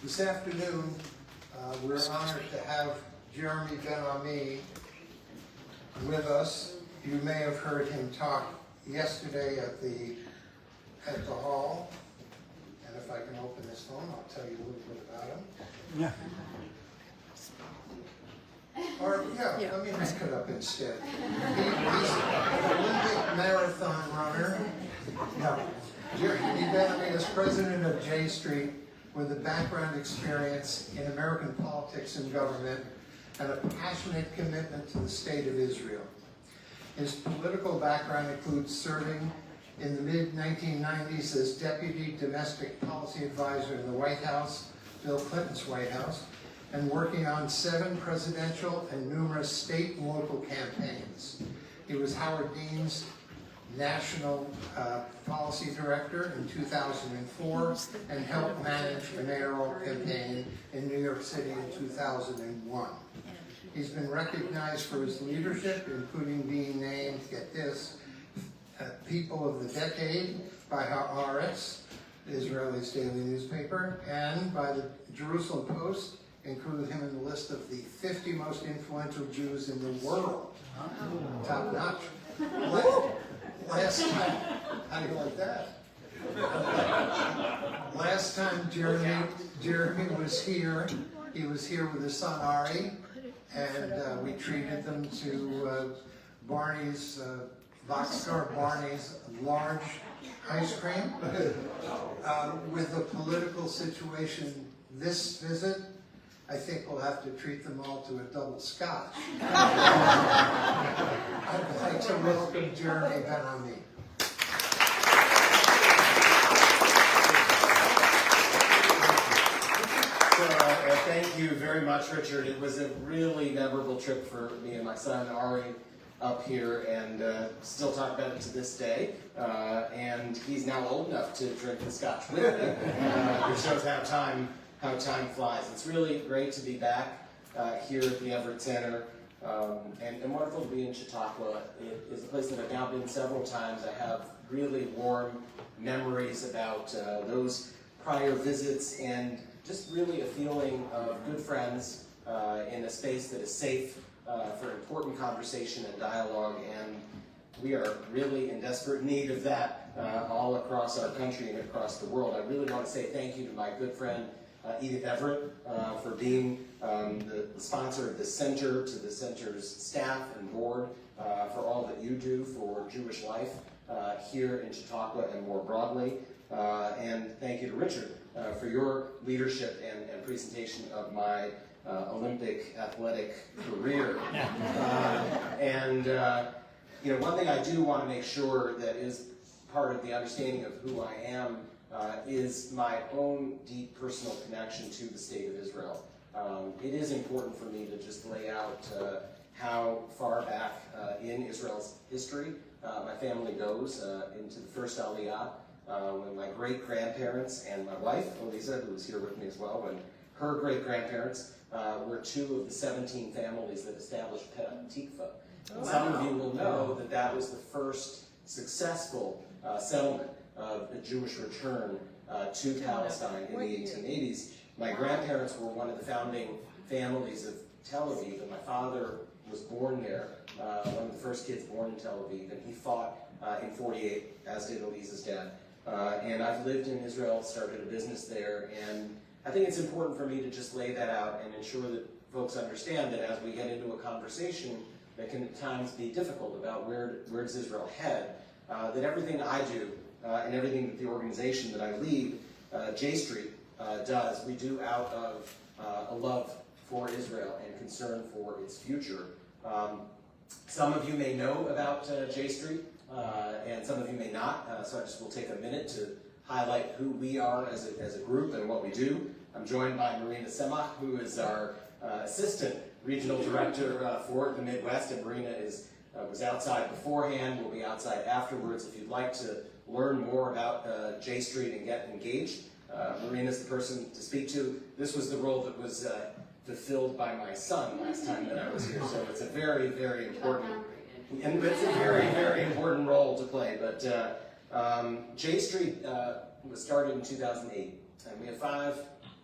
This afternoon, we're honored to have Jeremy Ben-Ami with us. You may have heard him talk yesterday at the hall. And if I can open this phone, I'll tell you a little bit about him. Yeah. Or, let me make it up instead. He's an Olympic marathon runner. No. Jeremy Ben-Ami is president of J Street with a background experience in American politics and government and a passionate commitment to the state of Israel. His political background includes serving in the mid-1990s as Deputy Domestic Policy Advisor in the White House, Bill Clinton's White House, and working on 7 presidential and numerous state and local campaigns. He was Howard Dean's National Policy Director in 2004 and helped manage the mayoral campaign in New York City in 2001. He's been recognized for his leadership, including being named, get this, People of the Decade by Haaretz, Israeli's daily newspaper, and by the Jerusalem Post, included him in the list of the 50 most influential Jews in the world. Top notch. Last time, how do you like that? Last time Jeremy was here, he was here with his son Ari, and we treated them to Barney's, Boxcar Barney's large ice cream. With the political situation this visit, I think we'll have to treat them all to a double scotch. I'd like to welcome Jeremy Ben-Ami. Thank you very much, Richard. It was a really memorable trip for me and my son, Ari, up here, and still talk about it to this day. And he's now old enough to drink the scotch with me. It shows how time flies. It's really great to be back here at the Everett Center, and wonderful to be in Chautauqua. It is a place that I've now been several times. I have really warm memories about those prior visits, and just really a feeling of good friends in a space that is safe for important conversation and dialogue, and we are really in desperate need of that all across our country and across the world. I really want to say thank you to my good friend Edith Everett for being the sponsor of this center, to the center's staff and board for all that you do for Jewish life here in Chautauqua and more broadly. And thank you to Richard for your leadership and presentation of my Olympic athletic career. One thing I do want to make sure that is part of the understanding of who I am is my own deep personal connection to the state of Israel. It is important for me to just lay out how far back in Israel's history my family goes into the first Aliyah, when my great-grandparents and my wife, Elisa, who is here with me as well, when her great-grandparents were 2 of the 17 families that established Petah Tikva. And some of you will know that that was the first successful settlement of the Jewish return to Palestine in the 1880s. My grandparents were one of the founding families of Tel Aviv, and my father was born there, one of the first kids born in Tel Aviv, and he fought in 48, as did Elisa's dad. And I've lived in Israel, started a business there, and I think it's important for me to just lay that out and ensure that folks understand that as we get into a conversation that can at times be difficult about where does Israel head, that everything I do and everything that the organization that I lead, J Street, does, we do out of a love for Israel and concern for its future. Some of you may know about J Street, and some of you may not, so I just will take a minute to highlight who we are as a group and what we do. I'm joined by Marina Semach, who is our assistant regional director for the Midwest, and Marina was outside beforehand, will be outside afterwards. If you'd like to learn more about J Street and get engaged, Marina's the person to speak to. This was the role that was fulfilled by my son last time that I was here, so it's a very, very important, and it's a very, very important role to play. But J Street was started in 2008, and we have 5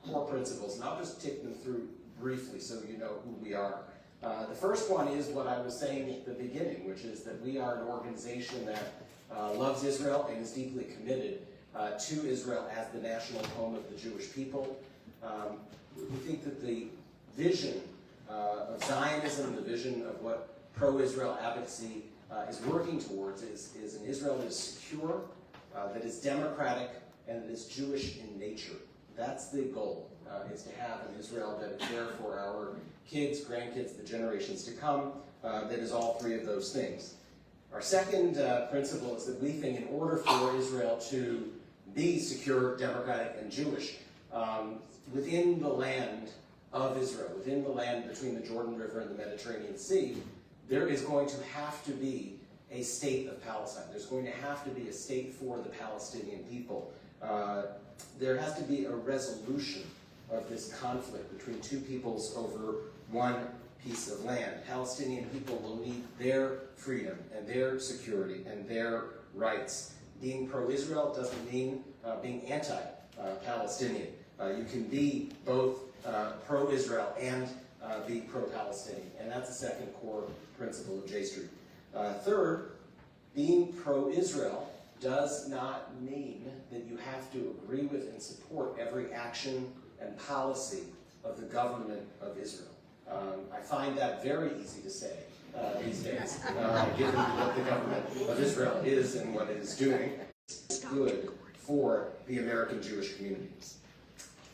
core principles, and I'll just take them through briefly so you know who we are. The first one is what I was saying at the beginning, which is that we are an organization that loves Israel and is deeply committed to Israel as the national home of the Jewish people. We think that the vision of Zionism, the vision of what pro-Israel advocacy is working towards is an Israel that is secure, that is democratic, and that is Jewish in nature. That's the goal, is to have an Israel that is there for our kids, grandkids, the generations to come, that is all three of those things. Our second principle is that we think in order for Israel to be secure, democratic, and Jewish, within the land of Israel, within the land between the Jordan River and the Mediterranean Sea, there is going to have to be a state of Palestine. There's going to have to be a state for the Palestinian people. There has to be a resolution of this conflict between two peoples over one piece of land. Palestinian people will need their freedom and their security and their rights. Being pro-Israel doesn't mean being anti-Palestinian. You can be both pro-Israel and be pro-Palestinian, and that's the second core principle of J Street. Third, being pro-Israel does not mean that you have to agree with and support every action and policy of the government of Israel. I find that very easy to say these days, given what the government of Israel is and what it is doing. It's good for the American Jewish community.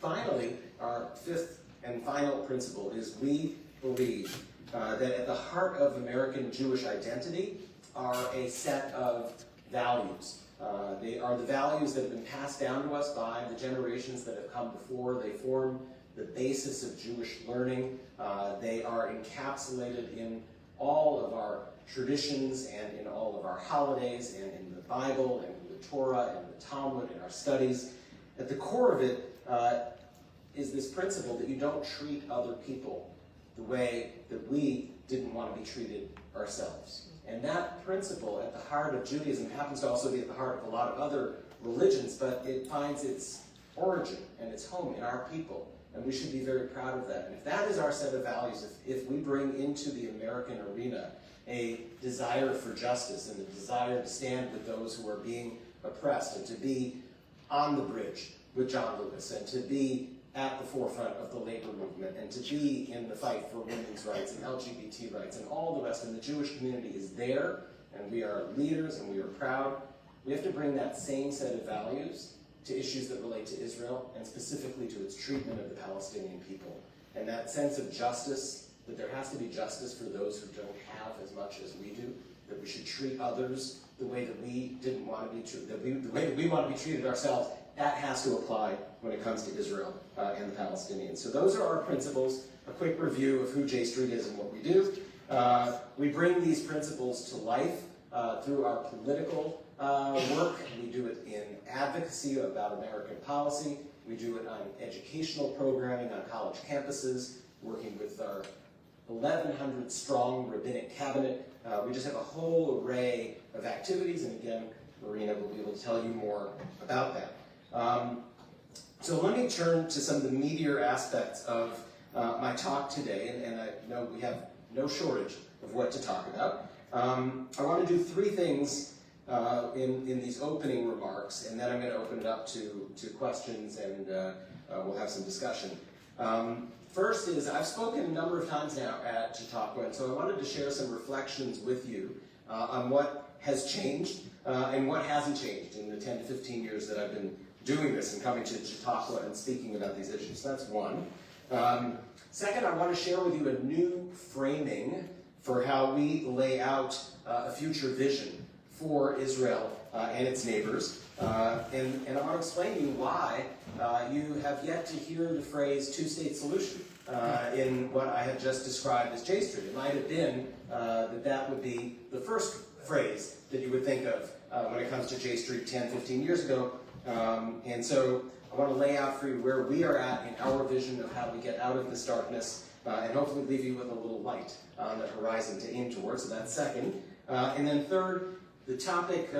Finally, our fifth and final principle is we believe that at the heart of American Jewish identity are a set of values. They are the values that have been passed down to us by the generations that have come before. They form the basis of Jewish learning. They are encapsulated in all of our traditions and in all of our holidays and in the Bible and in the Torah and the Talmud and our studies. At the core of it is this principle that you don't treat other people the way that we didn't want to be treated ourselves. And that principle at the heart of Judaism happens to also be at the heart of a lot of other religions, but it finds its origin and its home in our people. And we should be very proud of that. And if that is our set of values, if we bring into the American arena a desire for justice and a desire to stand with those who are being oppressed and to be on the bridge with John Lewis and to be at the forefront of the labor movement and to be in the fight for women's rights and LGBT rights and all the rest, and the Jewish community is there, and we are leaders and we are proud, we have to bring that same set of values to issues that relate to Israel and specifically to its treatment of the Palestinian people. And that sense of justice, that there has to be justice for those who don't have as much as we do, that we should treat others the way that we didn't want to be treated, the way that we want to be treated ourselves, that has to apply when it comes to Israel and the Palestinians. So those are our principles, a quick review of who J Street is and what we do. We bring these principles to life through our political work. We do it in advocacy about American policy. We do it on educational programming on college campuses, working with our 1,100 strong rabbinic cabinet. We just have a whole array of activities, and again, Marina will be able to tell you more about that. So let me turn to some of the meatier aspects of my talk today, and I know we have no shortage of what to talk about. I want to do three things in these opening remarks, and then I'm going to open it up to questions, and we'll have some discussion. First is, I've spoken a number of times now at Chautauqua, and so I wanted to share some reflections with you on what has changed and what hasn't changed in the 10 to 15 years that I've been doing this and coming to Chautauqua and speaking about these issues. That's one. Second, I want to share with you a new framing for how we lay out a future vision for Israel and its neighbors. And I want to explain to you why you have yet to hear the phrase two-state solution in what I have just described as J Street. It might have been that would be the first phrase that you would think of when it comes to J Street 10, 15 years ago. And so I want to lay out for you where we are at in our vision of how we get out of this darkness and hopefully leave you with a little light on the horizon to aim towards. So that's second. And then third, the topic,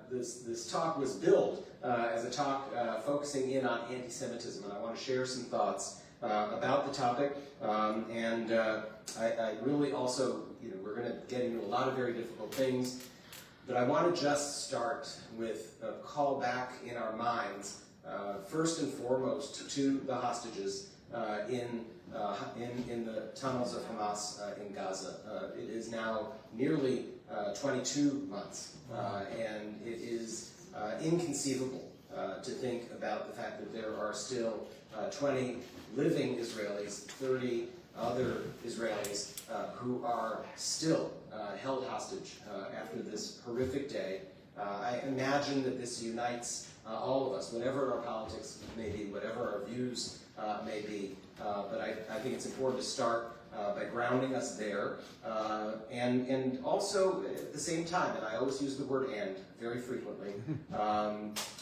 this talk was billed as a talk focusing in on anti-Semitism, and I want to share some thoughts about the topic. I really also, we're going to get into a lot of very difficult things, but I want to just start with a call back in our minds, first and foremost, to the hostages in the tunnels of Hamas in Gaza. It is now nearly 22 months, and it is inconceivable to think about the fact that there are still 20 living Israelis, 30 other Israelis who are still held hostage after this horrific day. I imagine that this unites all of us, whatever our politics may be, whatever our views may be. But I think it's important to start by grounding us there. And also, at the same time, and I always use the word "and" very frequently,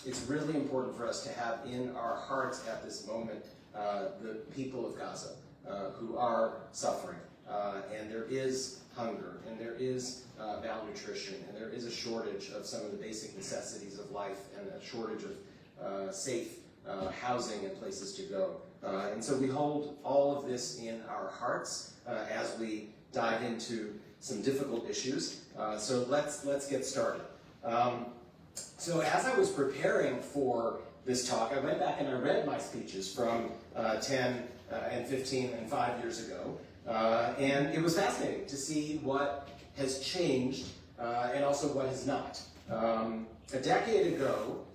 it's really important for us to have in our hearts at this moment the people of Gaza who are suffering. And there is hunger, and there is malnutrition, and there is a shortage of some of the basic necessities of life, and a shortage of safe housing and places to go. And so we hold all of this in our hearts as we dive into some difficult issues. So let's get started. So as I was preparing for this talk, I went back and I read my speeches from 10 and 15 and 5 years ago. And it was fascinating to see what has changed and also what has not. A decade ago,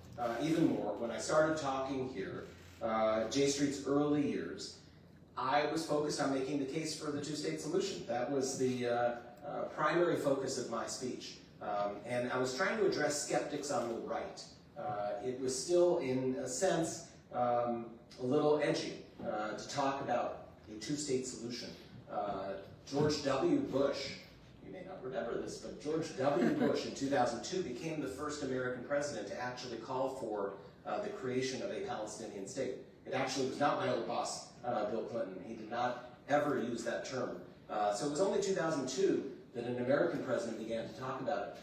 even more, when I started talking here, J Street's early years, I was focused on making the case for the two-state solution. That was the primary focus of my speech. And I was trying to address skeptics on the right. It was still, in a sense, a little edgy to talk about a two-state solution. George W. Bush, you may not remember this, but George W. Bush in 2002 became the first American president to actually call for the creation of a Palestinian state. It actually was not my old boss, Bill Clinton. He did not ever use that term. So it was only 2002 that an American president began to talk about it.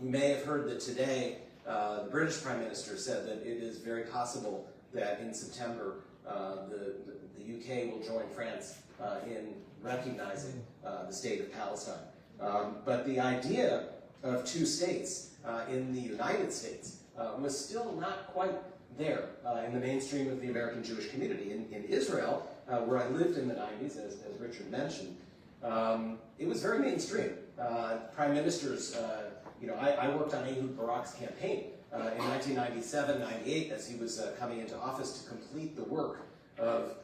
You may have heard that today the British Prime Minister said that it is very possible that in September the UK will join France in recognizing the state of Palestine. But the idea of two states in the United States was still not quite there in the mainstream of the American Jewish community. In Israel, where I lived in the 90s, as Richard mentioned, it was very mainstream. Prime ministers, I worked on Ehud Barak's campaign in 1997, 98, as he was coming into office to complete the work of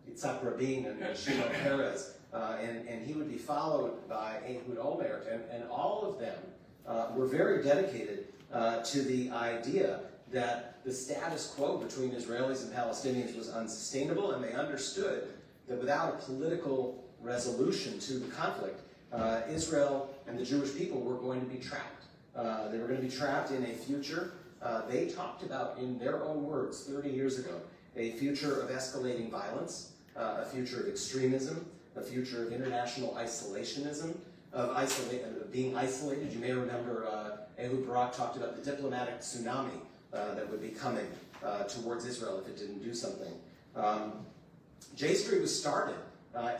Yitzhak Rabin and Shimon Peres, and he would be followed by Ehud Olmert, and all of them were very dedicated to the idea that the status quo between Israelis and Palestinians was unsustainable, and they understood that without a political resolution to the conflict, Israel and the Jewish people were going to be trapped. They were going to be trapped in a future they talked about, in their own words, 30 years ago, a future of escalating violence, a future of extremism, a future of international isolationism, of being isolated. You may remember Ehud Barak talked about the diplomatic tsunami that would be coming towards Israel if it didn't do something. J Street was started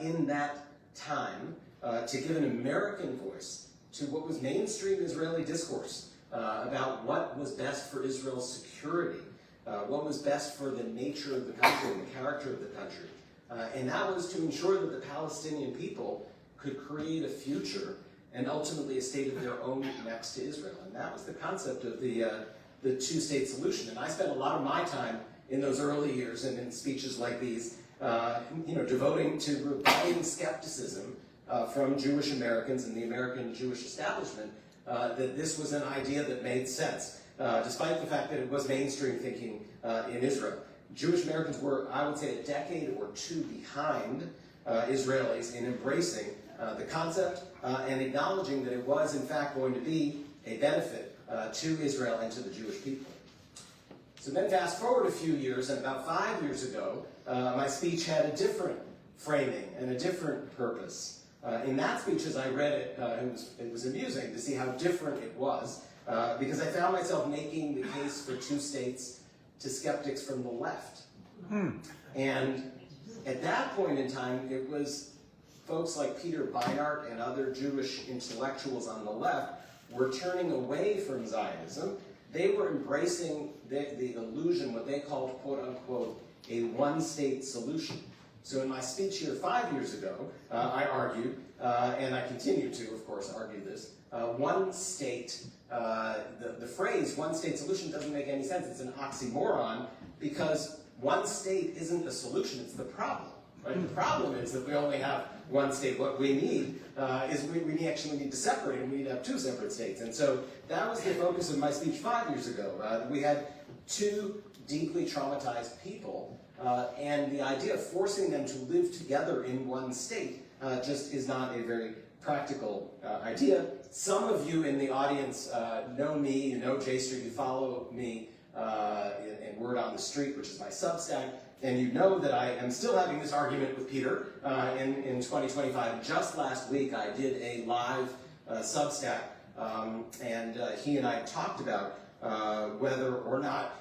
in that time to give an American voice to what was mainstream Israeli discourse about what was best for Israel's security, what was best for the nature of the country and the character of the country. And that was to ensure that the Palestinian people could create a future and ultimately a state of their own next to Israel. And that was the concept of the two-state solution. And I spent a lot of my time in those early years and in speeches like these, devoting to rebutting skepticism from Jewish Americans and the American Jewish establishment that this was an idea that made sense, despite the fact that it was mainstream thinking in Israel. Jewish Americans were, I would say, a decade or two behind Israelis in embracing the concept and acknowledging that it was, in fact, going to be a benefit to Israel and to the Jewish people. So then fast forward a few years, and about 5 years ago, my speech had a different framing and a different purpose. In that speech, as I read it, it was amusing to see how different it was because I found myself making the case for two states to skeptics from the left. And at that point in time, it was folks like Peter Beinart and other Jewish intellectuals on the left were turning away from Zionism. They were embracing the illusion, what they called, quote unquote, a one-state solution. So in my speech here 5 years ago, I argued, and I continue to, of course, argue this, one state, the phrase one-state solution doesn't make any sense. It's an oxymoron because one state isn't the solution, it's the problem. Right? The problem is that we only have one state. What we need is we actually need to separate, and we need to have two separate states. And so that was the focus of my speech 5 years ago. We had two deeply traumatized people, and the idea of forcing them to live together in one state just is not a very practical idea. Some of you in the audience know me, you know J Street, you follow me in Word on the Street, which is my Substack, and you know that I am still having this argument with Peter in 2025. Just last week I did a live Substack, and he and I talked about whether or not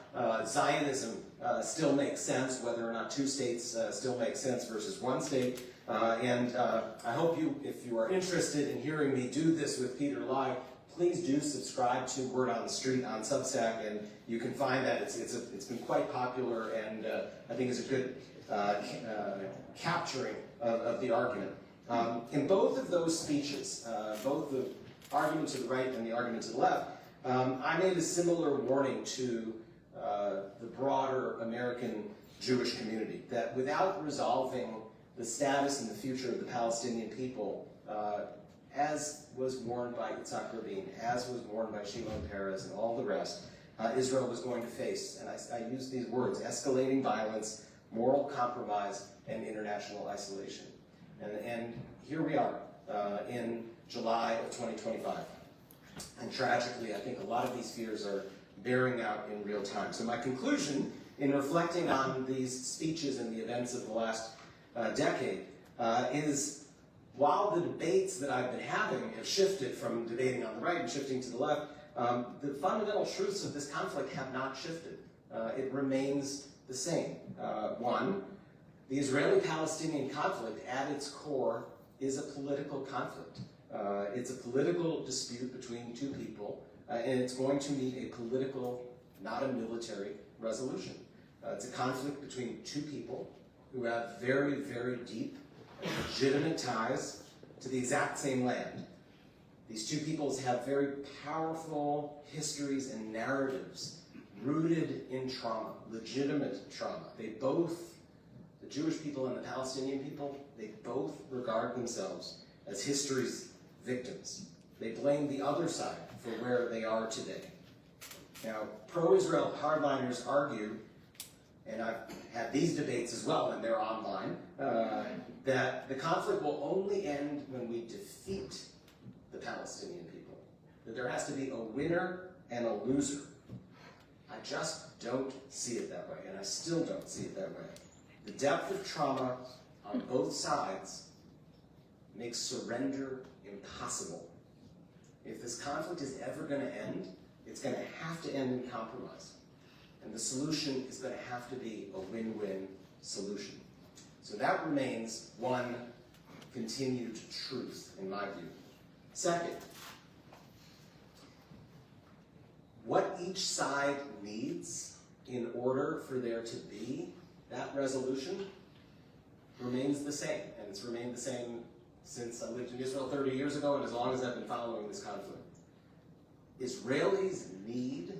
Zionism still makes sense, whether or not two states still make sense versus one state. And I hope you, if you are interested in hearing me do this with Peter live, please do subscribe to Word on the Street on Substack, and you can find that. It's been quite popular, and I think is a good capturing of the argument. In both of those speeches, both the argument to the right and the argument to the left, I made a similar warning to the broader American Jewish community, that without resolving the status and the future of the Palestinian people, as was warned by Yitzhak Rabin, as was warned by Shimon Peres and all the rest, Israel was going to face, and I use these words, escalating violence, moral compromise, and international isolation. And here we are in July of 2025. And tragically, I think a lot of these fears are bearing out in real time. So my conclusion in reflecting on these speeches and the events of the last decade is, while the debates that I've been having have shifted from debating on the right and shifting to the left, the fundamental truths of this conflict have not shifted. It remains the same. One, the Israeli-Palestinian conflict at its core is a political conflict. It's a political dispute between two people, and it's going to need a political, not a military, resolution. It's a conflict between two people who have very, very deep, legitimate ties to the exact same land. These two peoples have very powerful histories and narratives rooted in trauma, legitimate trauma. They both, the Jewish people and the Palestinian people, they both regard themselves as history's victims. They blame the other side for where they are today. Now, pro-Israel hardliners argue, and I've had these debates as well, and they're online, that the conflict will only end when we defeat the Palestinian people. That there has to be a winner and a loser. I just don't see it that way, and I still don't see it that way. The depth of trauma on both sides makes surrender impossible. If this conflict is ever going to end, it's going to have to end in compromise. And the solution is going to have to be a win-win solution. So that remains one continued truth, in my view. Second, what each side needs in order for there to be that resolution remains the same. And it's remained the same since I lived in Israel 30 years ago and as long as I've been following this conflict. Israelis need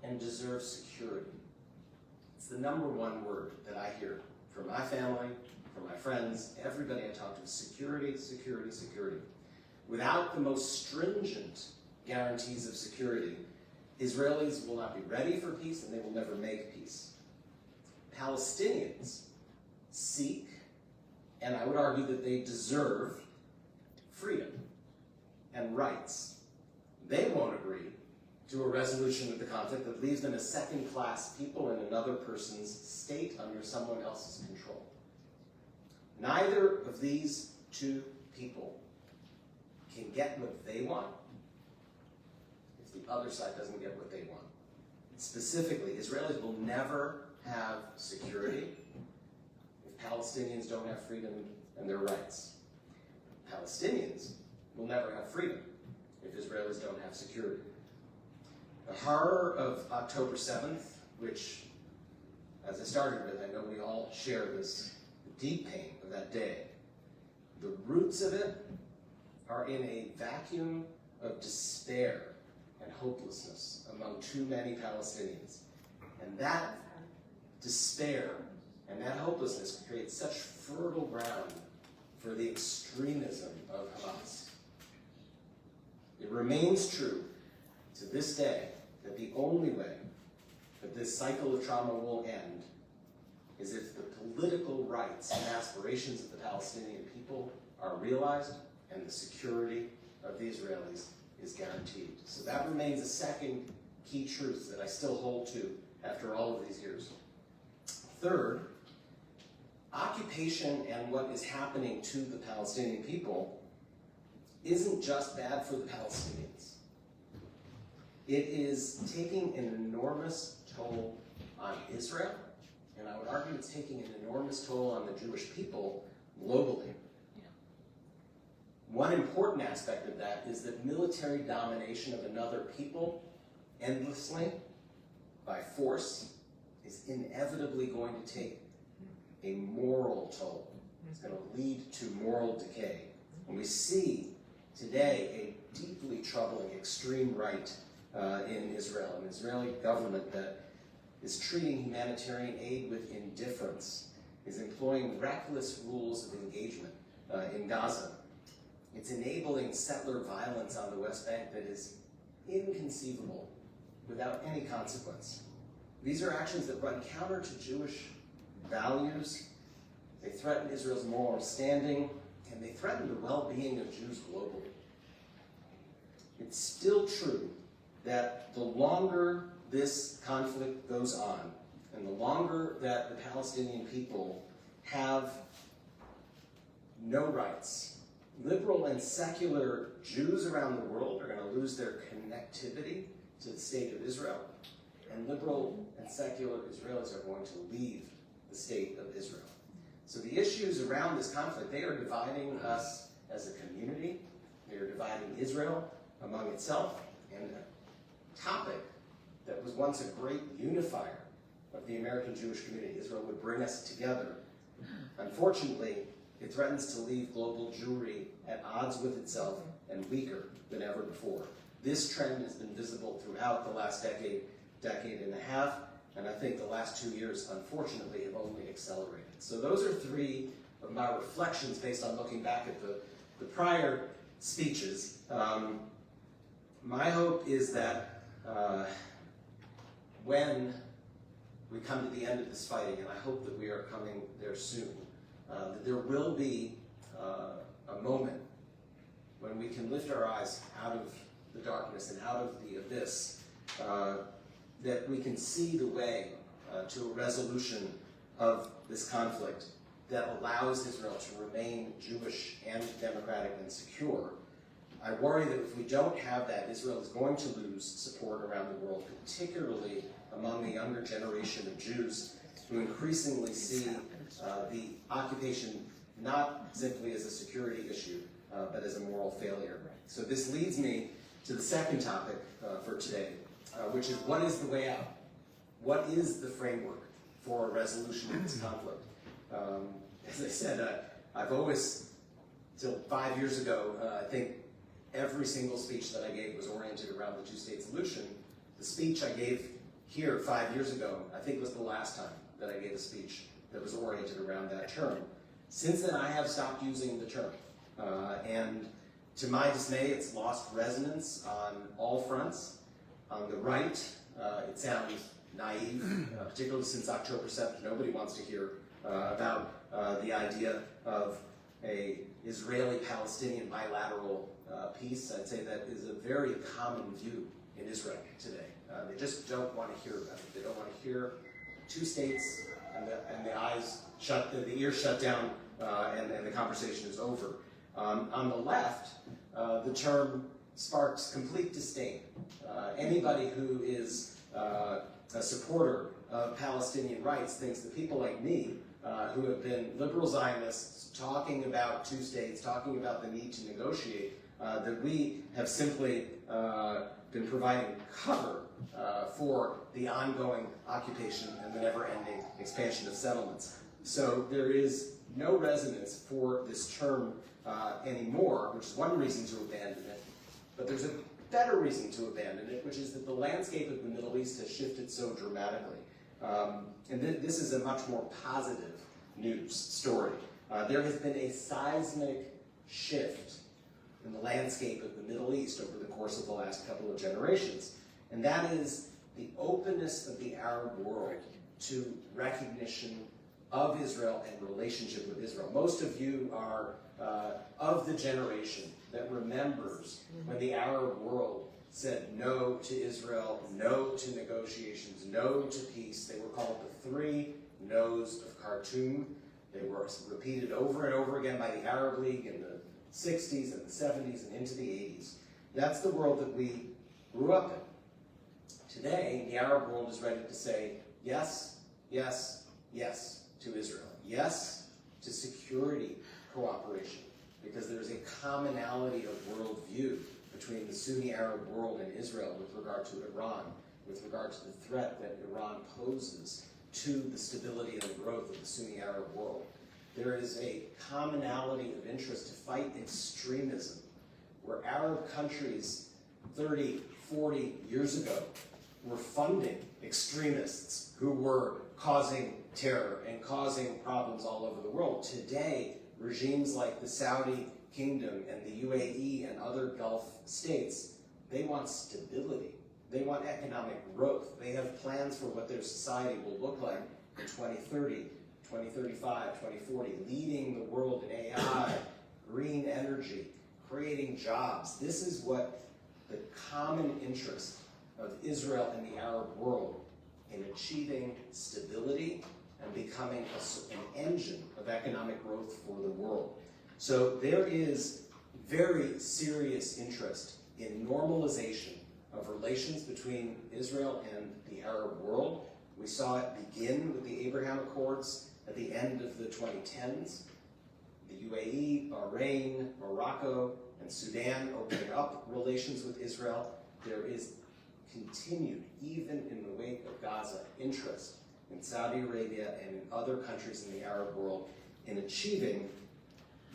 and deserve security. It's the number one word that I hear from my family, from my friends, everybody I talk to. Security, security, security. Without the most stringent guarantees of security, Israelis will not be ready for peace and they will never make peace. Palestinians seek, and I would argue that they deserve, freedom and rights. They won't agree to a resolution of the conflict that leaves them as second-class people in another person's state under someone else's control. Neither of these two people can get what they want if the other side doesn't get what they want. Specifically, Israelis will never have security if Palestinians don't have freedom and their rights. Palestinians will never have freedom if Israelis don't have security. The horror of October 7th, which, as I started with, I know we all share this deep pain of that day. The roots of it are in a vacuum of despair and hopelessness among too many Palestinians. And that despair and that hopelessness creates such fertile ground for the extremism of Hamas. It remains true to this day that the only way that this cycle of trauma will end is if the political rights and aspirations of the Palestinian people are realized and the security of the Israelis is guaranteed. So that remains a second key truth that I still hold to after all of these years. Third, occupation and what is happening to the Palestinian people isn't just bad for the Palestinians. It is taking an enormous toll on Israel, and I would argue it's taking an enormous toll on the Jewish people globally. One important aspect of that is that military domination of another people endlessly by force is inevitably going to take a moral toll. It's going to lead to moral decay. And we see today a deeply troubling extreme right in Israel, an Israeli government that is treating humanitarian aid with indifference, is employing reckless rules of engagement in Gaza. It's enabling settler violence on the West Bank that is inconceivable without any consequence. These are actions that run counter to Jewish values. They threaten Israel's moral standing, and they threaten the well-being of Jews globally. It's still true that the longer this conflict goes on, and the longer that the Palestinian people have no rights, liberal and secular Jews around the world are going to lose their connectivity to the state of Israel, and liberal and secular Israelis are going to leave the state of Israel. So the issues around this conflict, they are dividing us as a community. They are dividing Israel among itself, and a topic that was once a great unifier of the American Jewish community. Israel would bring us together. Unfortunately, it threatens to leave global Jewry at odds with itself and weaker than ever before. This trend has been visible throughout the last decade and a half, and I think the last 2 years, unfortunately, have only accelerated. So those are three of my reflections based on looking back at the prior speeches. My hope is that when we come to the end of this fighting, and I hope that we are coming there soon, that there will be a moment when we can lift our eyes out of the darkness and out of the abyss, that we can see the way to a resolution of this conflict that allows Israel to remain Jewish and democratic and secure. I worry that if we don't have that, Israel is going to lose support around the world, particularly among the younger generation of Jews who increasingly see the occupation not simply as a security issue, but as a moral failure. So this leads me to the second topic for today, which is what is the way out? What is the framework for a resolution of this conflict? As I said, I've always, till 5 years ago, I think every single speech that I gave was oriented around the two-state solution. The speech I gave here 5 years ago, I think was the last time that I gave a speech that was oriented around that term. Since then, I have stopped using the term. And to my dismay, it's lost resonance on all fronts. On the right, it sounds naive, particularly since October 7th. Nobody wants to hear about the idea of a Israeli-Palestinian bilateral peace. I'd say that is a very common view in Israel today. They just don't want to hear about it. They don't want to hear two states and the eyes shut, the ears shut down, and the conversation is over. On the left, the term sparks complete disdain. Anybody who is a supporter of Palestinian rights thinks that people like me, who have been liberal Zionists talking about two states, talking about the need to negotiate, that we have simply been providing cover for the ongoing occupation and the never-ending expansion of settlements. So there is no resonance for this term anymore, which is one reason to abandon it. But there's a better reason to abandon it, which is that the landscape of the Middle East has shifted so dramatically. And this is a much more positive news story. There has been a seismic shift in the landscape of the Middle East over the course of the last couple of generations. And that is the openness of the Arab world to recognition of Israel and relationship with Israel. Most of you are of the generation that remembers when the Arab world said no to Israel, no to negotiations, no to peace. They were called the three no's of Khartoum. They were repeated over and over again by the Arab League in the 60s and the 70s and into the 80s. That's the world that we grew up in. Today, the Arab world is ready to say yes, yes, yes to Israel. Yes to security cooperation, because there's a commonality of worldview between the Sunni Arab world and Israel with regard to Iran, with regard to the threat that Iran poses to the stability and the growth of the Sunni Arab world. There is a commonality of interest to fight extremism, where Arab countries 30, 40 years ago were funding extremists who were causing terror and causing problems all over the world. Today, regimes like the Saudi Kingdom and the UAE and other Gulf states, they want stability. They want economic growth. They have plans for what their society will look like in 2030, 2035, 2040, leading the world in AI, green energy, creating jobs. This is what the common interest of Israel and the Arab world in achieving stability and becoming an engine of economic growth for the world. So there is very serious interest in normalization of relations between Israel and the Arab world. We saw it begin with the Abraham Accords at the end of the 2010s. The UAE, Bahrain, Morocco, and Sudan opening up relations with Israel. There is continued, even in the wake of Gaza, interest in Saudi Arabia and in other countries in the Arab world in achieving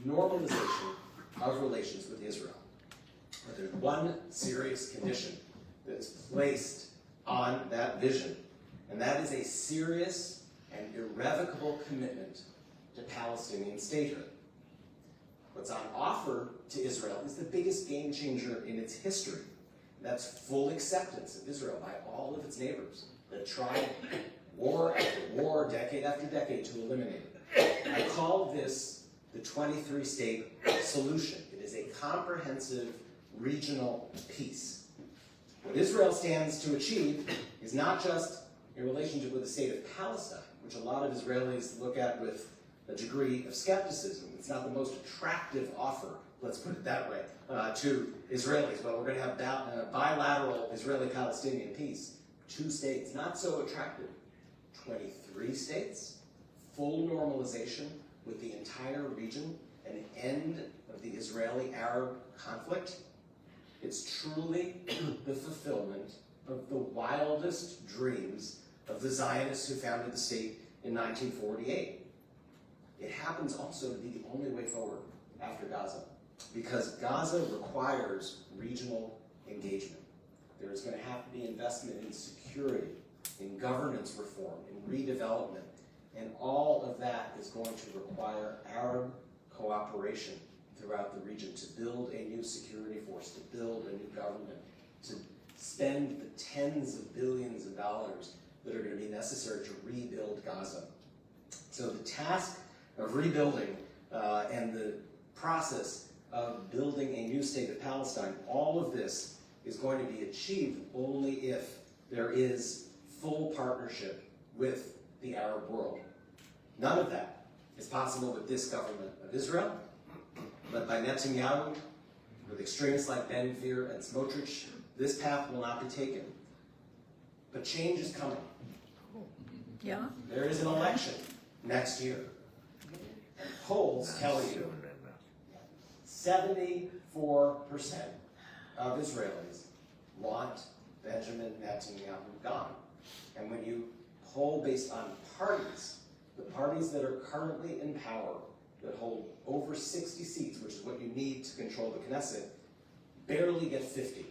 normalization of relations with Israel. But there's one serious condition that is placed on that vision, and that is a serious and irrevocable commitment to Palestinian statehood. What's on offer to Israel is the biggest game changer in its history. That's full acceptance of Israel by all of its neighbors that tried war after war, decade after decade to eliminate it. I call this the 23-state solution. It is a comprehensive regional peace. What Israel stands to achieve is not just a relationship with the state of Palestine, which a lot of Israelis look at with a degree of skepticism. It's not the most attractive offer, let's put it that way, to Israelis. Well, we're going to have bilateral Israeli-Palestinian peace. 2 states, not so attractive. 23 states, full normalization with the entire region, an end of the Israeli-Arab conflict. It's truly the fulfillment of the wildest dreams of the Zionists who founded the state in 1948. It happens also to be the only way forward after Gaza, because Gaza requires regional engagement. There is going to have to be investment in security, in governance reform, in redevelopment, and all of that is going to require Arab cooperation throughout the region to build a new security force, to build a new government, to spend the tens of billions of dollars that are going to be necessary to rebuild Gaza. So the task of rebuilding and the process of building a new state of Palestine, all of this is going to be achieved only if there is full partnership with the Arab world. None of that is possible with this government of Israel, led by Netanyahu, With extremists like Ben Gvir and Smotrich, this path will not be taken. But change is coming. Yeah. There is an election next year. Polls tell you 74% of Israelis want Benjamin Netanyahu gone. And when you poll based on parties, the parties that are currently in power, that hold over 60 seats, which is what you need to control the Knesset, barely get 50.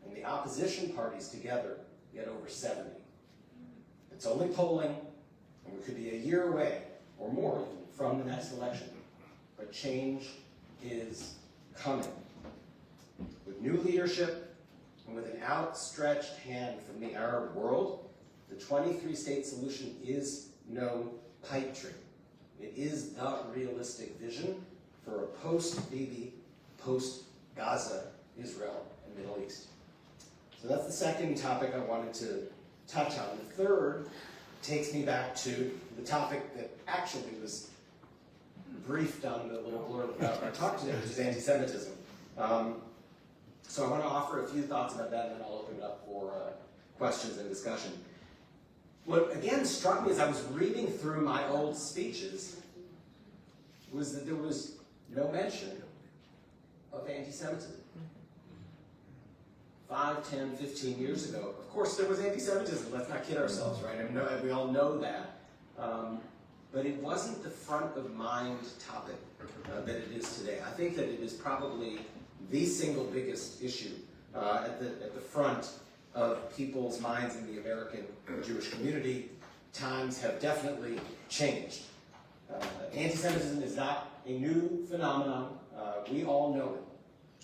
And the opposition parties together get over 70. It's only polling, and we could be a year away, or more even, from the next election. But change is coming. With new leadership, and with an outstretched hand from the Arab world, the 23-state solution is no pipe dream. It is the realistic vision for a post-Bibi, post-Gaza, Israel, and Middle East. So that's the second topic I wanted to touch on. The third takes me back to the topic that actually was briefed on the little blurb about our talk today, which is anti-Semitism. So I want to offer a few thoughts about that, and then I'll open it up for questions and discussion. What again struck me as I was reading through my old speeches was that there was no mention of anti-Semitism. 5, 10, 15 years ago, of course there was anti-Semitism, let's not kid ourselves, right? I mean, we all know that. But it wasn't the front of mind topic that it is today. I think that it is probably the single biggest issue at the front of people's minds in the American Jewish community. Times have definitely changed. Anti-Semitism is not a new phenomenon. We all know it.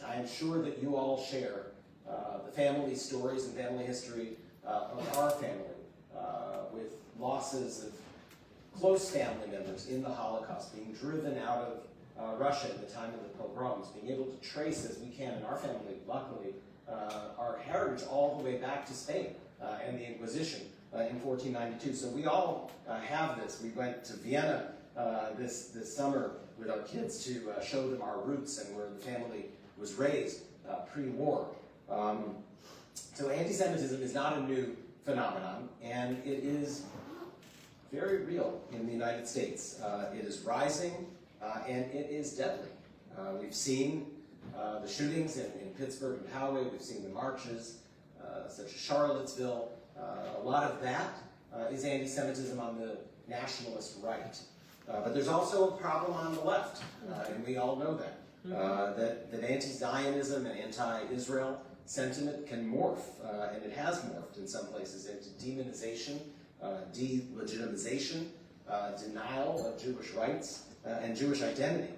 I am sure that you all share the family stories and family history of our family with losses of close family members in the Holocaust, being driven out of Russia at the time of the pogroms, being able to trace, as we can in our family, luckily, our heritage all the way back to Spain and the Inquisition in 1492. So we all have this. We went to Vienna this summer with our kids to show them our roots and where the family was raised pre-war. So anti-Semitism is not a new phenomenon, and it is very real in the United States. It is rising, and it is deadly. We've seen the shootings in Pittsburgh and Poway. We've seen the marches, such as Charlottesville. A lot of that is anti-Semitism on the nationalist right. But there's also a problem on the left, and we all know that. That anti-Zionism and anti-Israel sentiment can morph, and it has morphed in some places into demonization, delegitimization, denial of Jewish rights, and Jewish identity.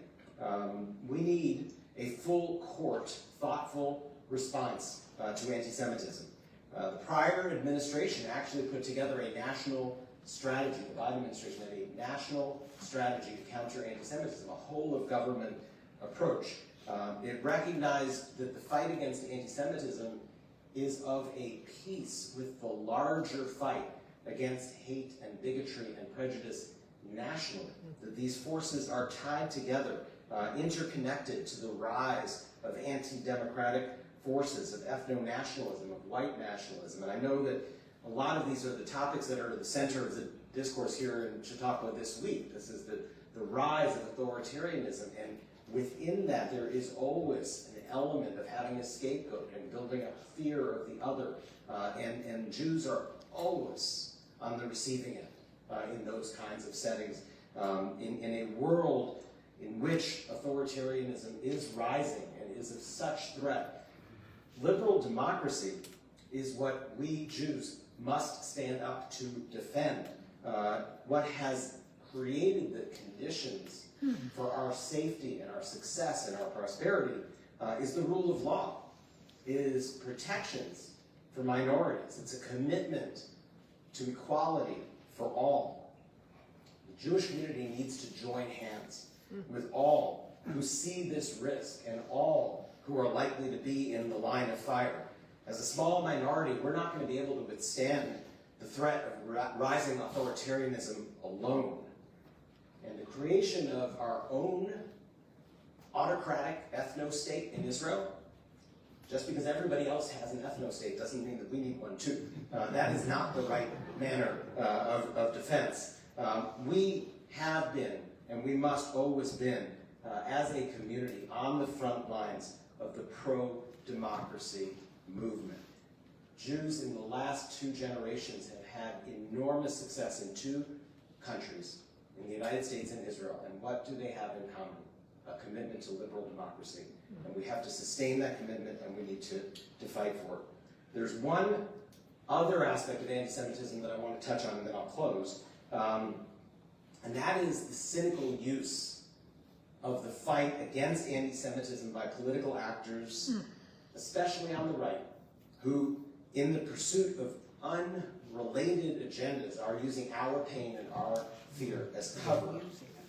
We need a full court, thoughtful response to anti-Semitism. The prior administration actually put together a national strategy. The Biden administration had a national strategy to counter anti-Semitism, a whole of government approach. It recognized that the fight against anti-Semitism is of a piece with the larger fight against hate and bigotry and prejudice nationally. That these forces are tied together, interconnected to the rise of anti-democratic forces, of ethno-nationalism, of white nationalism. And I know that a lot of these are the topics that are at the center of the discourse here in Chautauqua this week. This is the rise of authoritarianism, and within that there is always an element of having a scapegoat and building up fear of the other. And Jews are always on the receiving end in those kinds of settings. In a world in which authoritarianism is rising and is of such threat, liberal democracy is what we Jews must stand up to defend. What has created the conditions for our safety and our success and our prosperity is the rule of law, is protections for minorities. It's a commitment to equality for all. The Jewish community needs to join hands with all who see this risk and all who are likely to be in the line of fire. As a small minority, we're not going to be able to withstand the threat of rising authoritarianism alone. And the creation of our own autocratic ethno-state in Israel. Just because everybody else has an ethno-state doesn't mean that we need one too. That is not the right manner of defense. We have been, and we must always been, as a community, on the front lines of the pro-democracy movement. Jews in the last 2 generations have had enormous success in 2 countries, in the United States and Israel. And what do they have in common? A commitment to liberal democracy. And we have to sustain that commitment, and we need to fight for it. There's one other aspect of anti-Semitism that I want to touch on, and then I'll close. And that is the cynical use of the fight against anti-Semitism by political actors, especially on the right, who, in the pursuit of unrelated agendas, are using our pain and our fear as cover,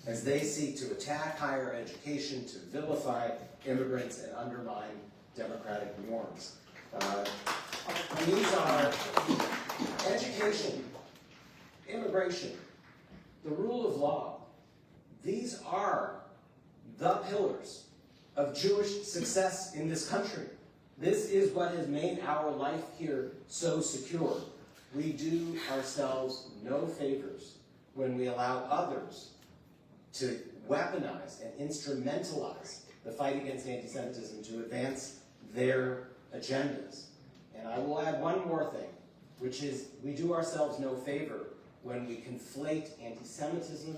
as they seek to attack higher education, to vilify immigrants, and undermine democratic norms. These are education, immigration, the rule of law. These are the pillars of Jewish success in this country. This is what has made our life here so secure. We do ourselves no favors when we allow others to weaponize and instrumentalize the fight against anti-Semitism to advance their agendas. And I will add one more thing, which is we do ourselves no favor when we conflate anti-Semitism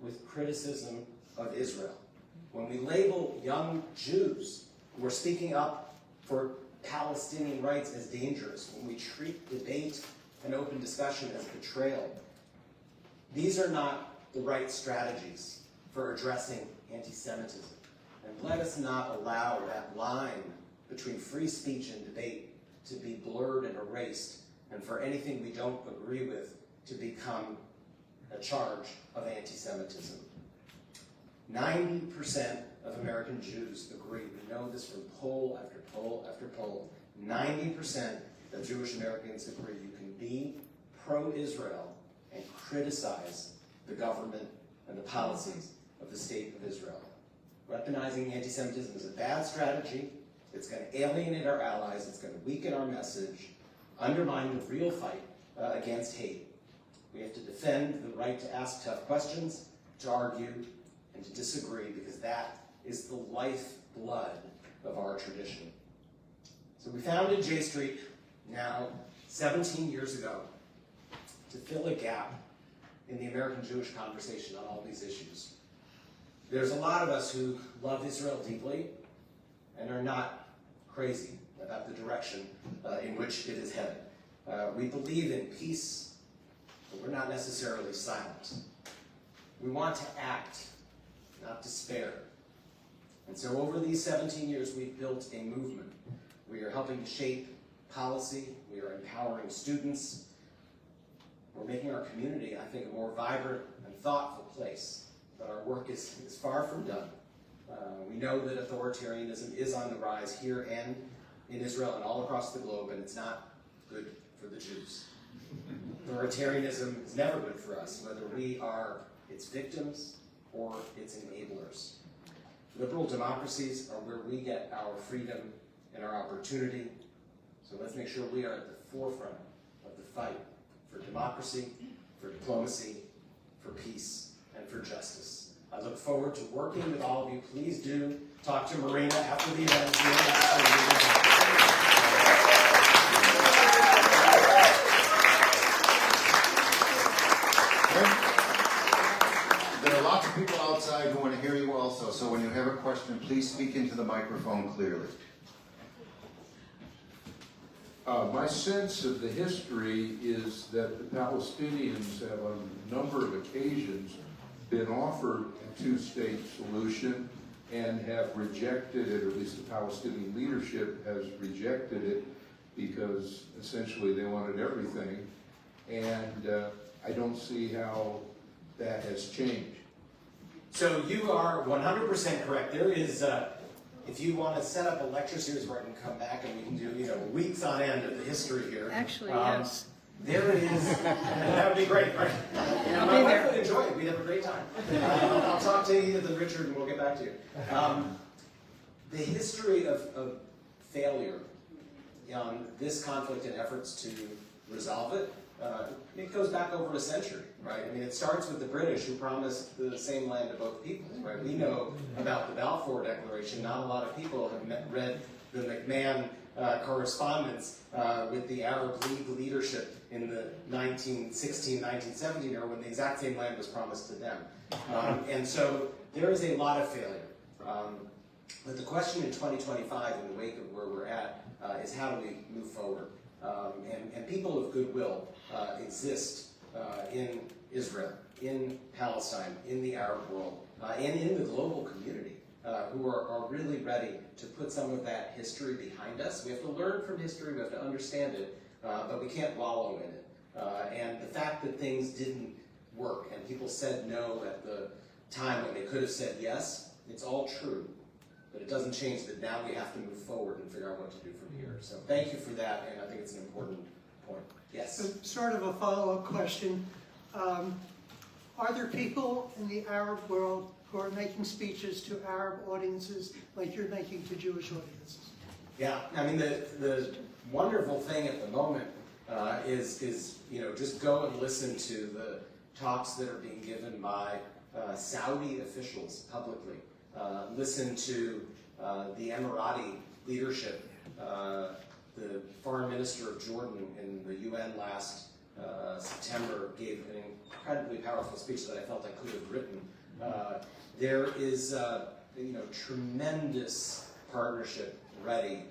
with criticism of Israel. When we label young Jews who are speaking up for Palestinian rights as dangerous, when we treat debate and open discussion as betrayal, these are not the right strategies for addressing anti-Semitism. And let us not allow that line between free speech and debate to be blurred and erased, and for anything we don't agree with to become a charge of anti-Semitism. 90% of American Jews agree. We know this from poll after poll after poll. 90% of Jewish Americans agree you can be pro-Israel and criticize the government and the policies of the state of Israel. Weaponizing anti-Semitism is a bad strategy. It's going to alienate our allies. It's going to weaken our message, undermine the real fight against hate. We have to defend the right to ask tough questions, to argue, and to disagree, because that is the lifeblood of our tradition. So we founded J Street now 17 years ago to fill a gap in the American Jewish conversation on all these issues. There's a lot of us who love Israel deeply and are not crazy about the direction in which it is headed. We believe in peace, but we're not necessarily silent. We want to act, not despair. And so over these 17 years, we've built a movement. We are helping to shape policy. We are empowering students. We're making our community, I think, a more vibrant and thoughtful place. But our work is far from done. We know that authoritarianism is on the rise here and in Israel and all across the globe, and it's not good for the Jews. Authoritarianism is never good for us, whether we are its victims or its enablers. Liberal democracies are where we get our freedom and our opportunity. So let's make sure we are at the forefront of the fight for democracy, for diplomacy, for peace, and for justice. I look forward to working with all of you. Please do talk to Marina after the event. There are lots of people outside who want to hear you also, so when you have a question, please speak into the microphone clearly. My sense of the history is that the Palestinians have on a number of occasions been offered a two-state solution and have rejected it, or at least the Palestinian leadership has rejected it because essentially they wanted everything. And I don't see how that has changed. So you are 100% correct. There is, if you want to set up a lecture series where I can come back and we can do, weeks on end of the history here. Actually, yes. There is, that would be great, right? I'll My be wife there. would enjoy it. We'd have a great time. I'll talk to Edith and Richard and we'll get back to you. The history of failure on this conflict and efforts to resolve it, it goes back over a century, right? I mean, it starts with the British who promised the same land to both peoples, right? We know about the Balfour Declaration. Not a lot of people have read the McMahon correspondence with the Arab League leadership in the 1916, 1917 era when the exact same land was promised to them. And so there is a lot of failure. But the question in 2025, in the wake of where we're at, is how do we move forward? And people of goodwill exist in Israel, in Palestine, in the Arab world, and in the global community who are really ready to put some of that history behind us. We have to learn from history, we have to understand it, but we can't wallow in it. And the fact that things didn't work and people said no at the time when they could have said yes, it's all true. But it doesn't change that now we have to move forward and figure out what to do from here. So thank you for that, and I think it's an important point. Yes? So sort of a follow-up question. Are there people in the Arab world who are making speeches to Arab audiences like you're making to Jewish audiences? Yeah, I mean, the wonderful thing at the moment is just go and listen to the talks that are being given by Saudi officials publicly. Listen to the Emirati leadership. The foreign minister of Jordan in the UN last September gave an incredibly powerful speech that I felt I could have written. There is tremendous partnership ready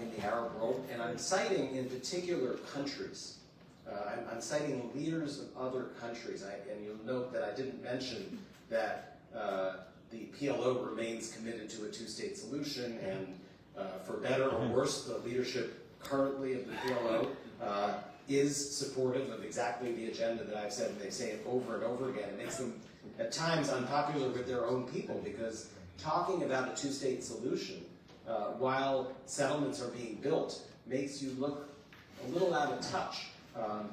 in the Arab world, and I'm citing in particular countries. I'm citing leaders of other countries, and you'll note that I didn't mention that the PLO remains committed to a two-state solution, and for better or worse, the leadership currently of the PLO is supportive of exactly the agenda that I've said, and they say it over and over again. It makes them, at times, unpopular with their own people, because talking about a two-state solution while settlements are being built makes you look a little out of touch.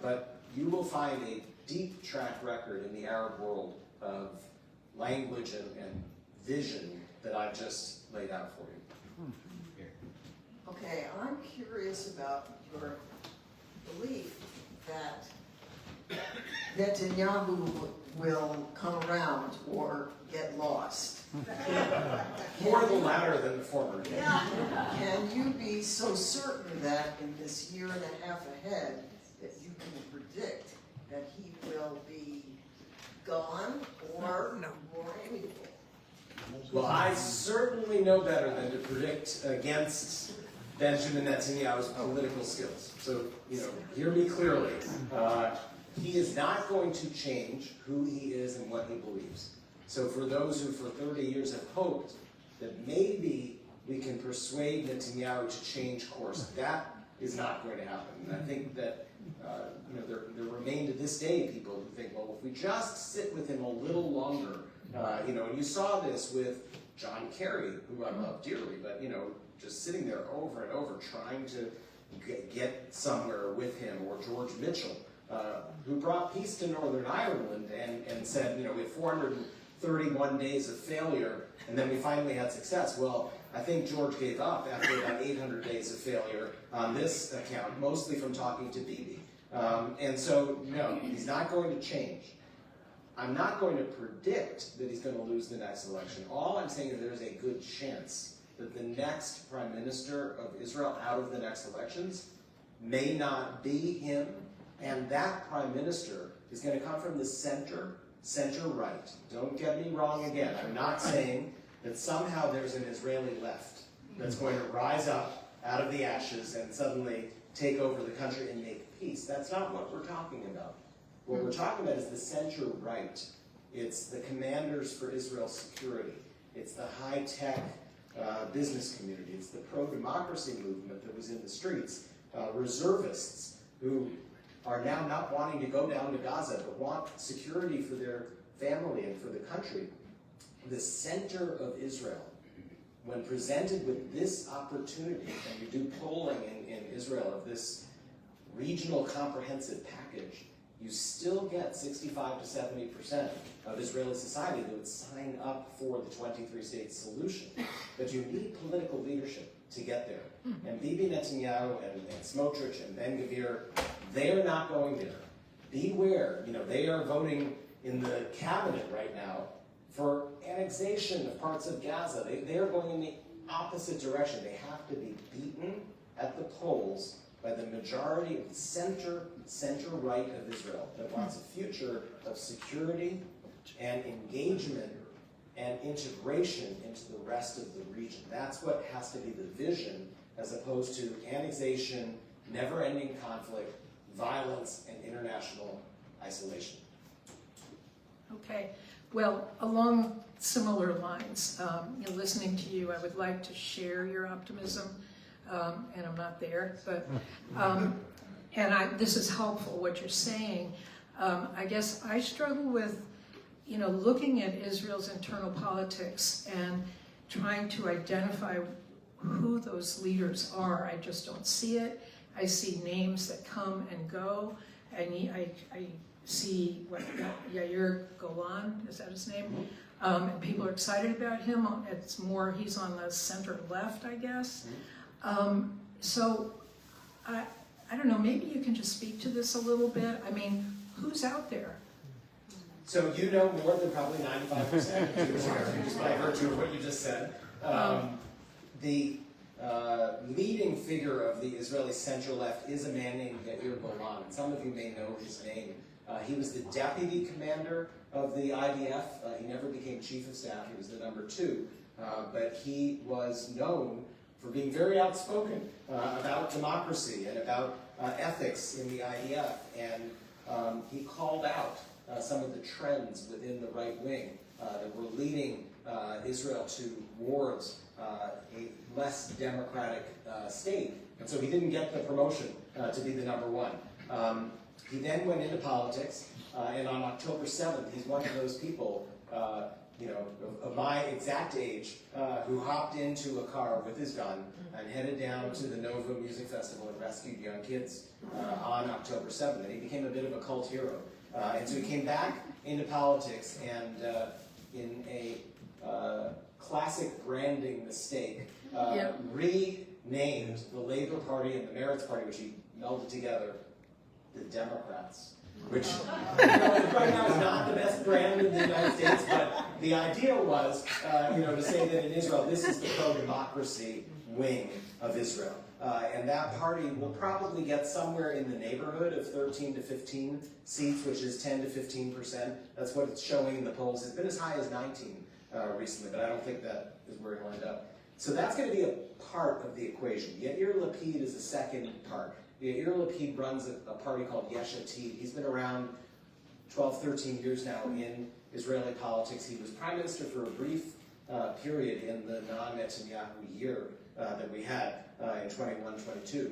But you will find a deep track record in the Arab world of language and vision that I've just laid out for you. Okay, I'm curious about your belief that Netanyahu will come around or get lost. More the latter than the former. Can you be so certain that in this year and a half ahead that you can predict that he will be gone or more amiable? Well, I certainly know better than to predict against Benjamin Netanyahu's political skills. So, hear me clearly. He is not going to change who he is and what he believes. So for those who for 30 years have hoped that maybe we can persuade Netanyahu to change course, that is not going to happen. And I think that there remain to this day people who think, well, if we just sit with him a little longer, and you saw this with John Kerry, who I love dearly, but just sitting there over and over trying to get somewhere with him, or George Mitchell, who brought peace to Northern Ireland and said, we had 431 days of failure, and then we finally had success. Well, I think George gave up after about 800 days of failure on this account, mostly from talking to Bibi. And so, no, he's not going to change. I'm not going to predict that he's going to lose the next election. All I'm saying is there's a good chance that the next prime minister of Israel out of the next elections may not be him, and that prime minister is going to come from the center-right. Don't get me wrong again. I'm not saying that somehow there's an Israeli left that's going to rise up out of the ashes and suddenly take over the country and make peace. That's not what we're talking about. What we're talking about is the center-right. It's the commanders for Israel's security. It's the high-tech business community. It's the pro-democracy movement that was in the streets. Reservists who are now not wanting to go down to Gaza, but want security for their family and for the country. The center of Israel, when presented with this opportunity, and you do polling in Israel of this regional comprehensive package, you still get 65 to 70% of Israeli society that would sign up for the 23-state solution. But you need political leadership to get there. And Bibi Netanyahu and Smotrich and Ben-Gvir, they are not going there. Beware, they are voting in the cabinet right now for annexation of parts of Gaza. They are going in the opposite direction. They have to be beaten at the polls by the majority of the center-right of Israel that wants a future of security and engagement and integration into the rest of the region. That's what has to be the vision, as opposed to annexation, never-ending conflict, violence, and international isolation. Okay, well, along similar lines, listening to you, I would like to share your optimism, and I'm not there, but, this is helpful, what you're saying. I guess I struggle with, looking at Israel's internal politics and trying to identify who those leaders are. I just don't see it. I see names that come and go. I see Yair Golan, is that his name? And people are excited about him. It's more, he's on the center left, I guess. So I don't know, maybe you can just speak to this a little bit. I mean, who's out there? So you know more than probably 95% of Jews just by virtue of what you just said. The leading figure of the Israeli center-left is a man named Yair Golan. Some of you may know his name. He was the deputy commander of the IDF. He never became chief of staff. He was the number 2. But he was known for being very outspoken about democracy and about ethics in the IDF. And he called out some of the trends within the right wing that were leading Israel towards a less democratic state. And so he didn't get the promotion to be the number 1. He then went into politics, and on October 7th, he's one of those people, of my exact age, who hopped into a car with his gun and headed down to the Nova Music Festival and rescued young kids on October 7th. And he became a bit of a cult hero. And so he came back into politics, and in a classic branding mistake, renamed the Labor Party and the Meretz Party, which he melded together, the Democrats, which right now is not the best brand in the United States, but the idea was, to say that in Israel, this is the pro-democracy wing of Israel. And that party will probably get somewhere in the neighborhood of 13 to 15 seats, which is 10 to 15%. That's what it's showing in the polls. It's been as high as 19 recently, but I don't think that is where he'll end up. So that's going to be a part of the equation. Yair Lapid is the second part. Yair Lapid runs a party called Yesh Atid. He's been around 12, 13 years now in Israeli politics. He was prime minister for a brief period in the non-Netanyahu year that we had in 21-22.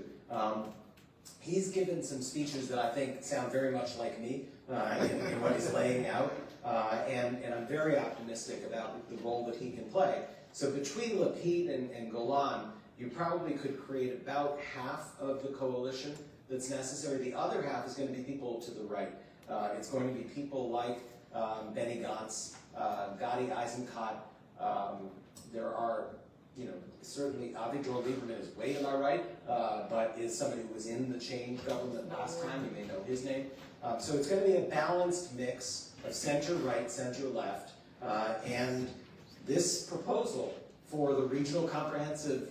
He's given some speeches that I think sound very much like me in what he's laying out, and I'm very optimistic about the role that he can play. So between Lapid and Golan, you probably could create about half of the coalition that's necessary. The other half is going to be people to the right. It's going to be people like Benny Gantz, Gadi Eisenkot. There are, certainly Avigdor Lieberman is way to my right, but is somebody who was in the change government last time. You may know his name. So it's going to be a balanced mix of center-right, center-left, and this proposal for the regional comprehensive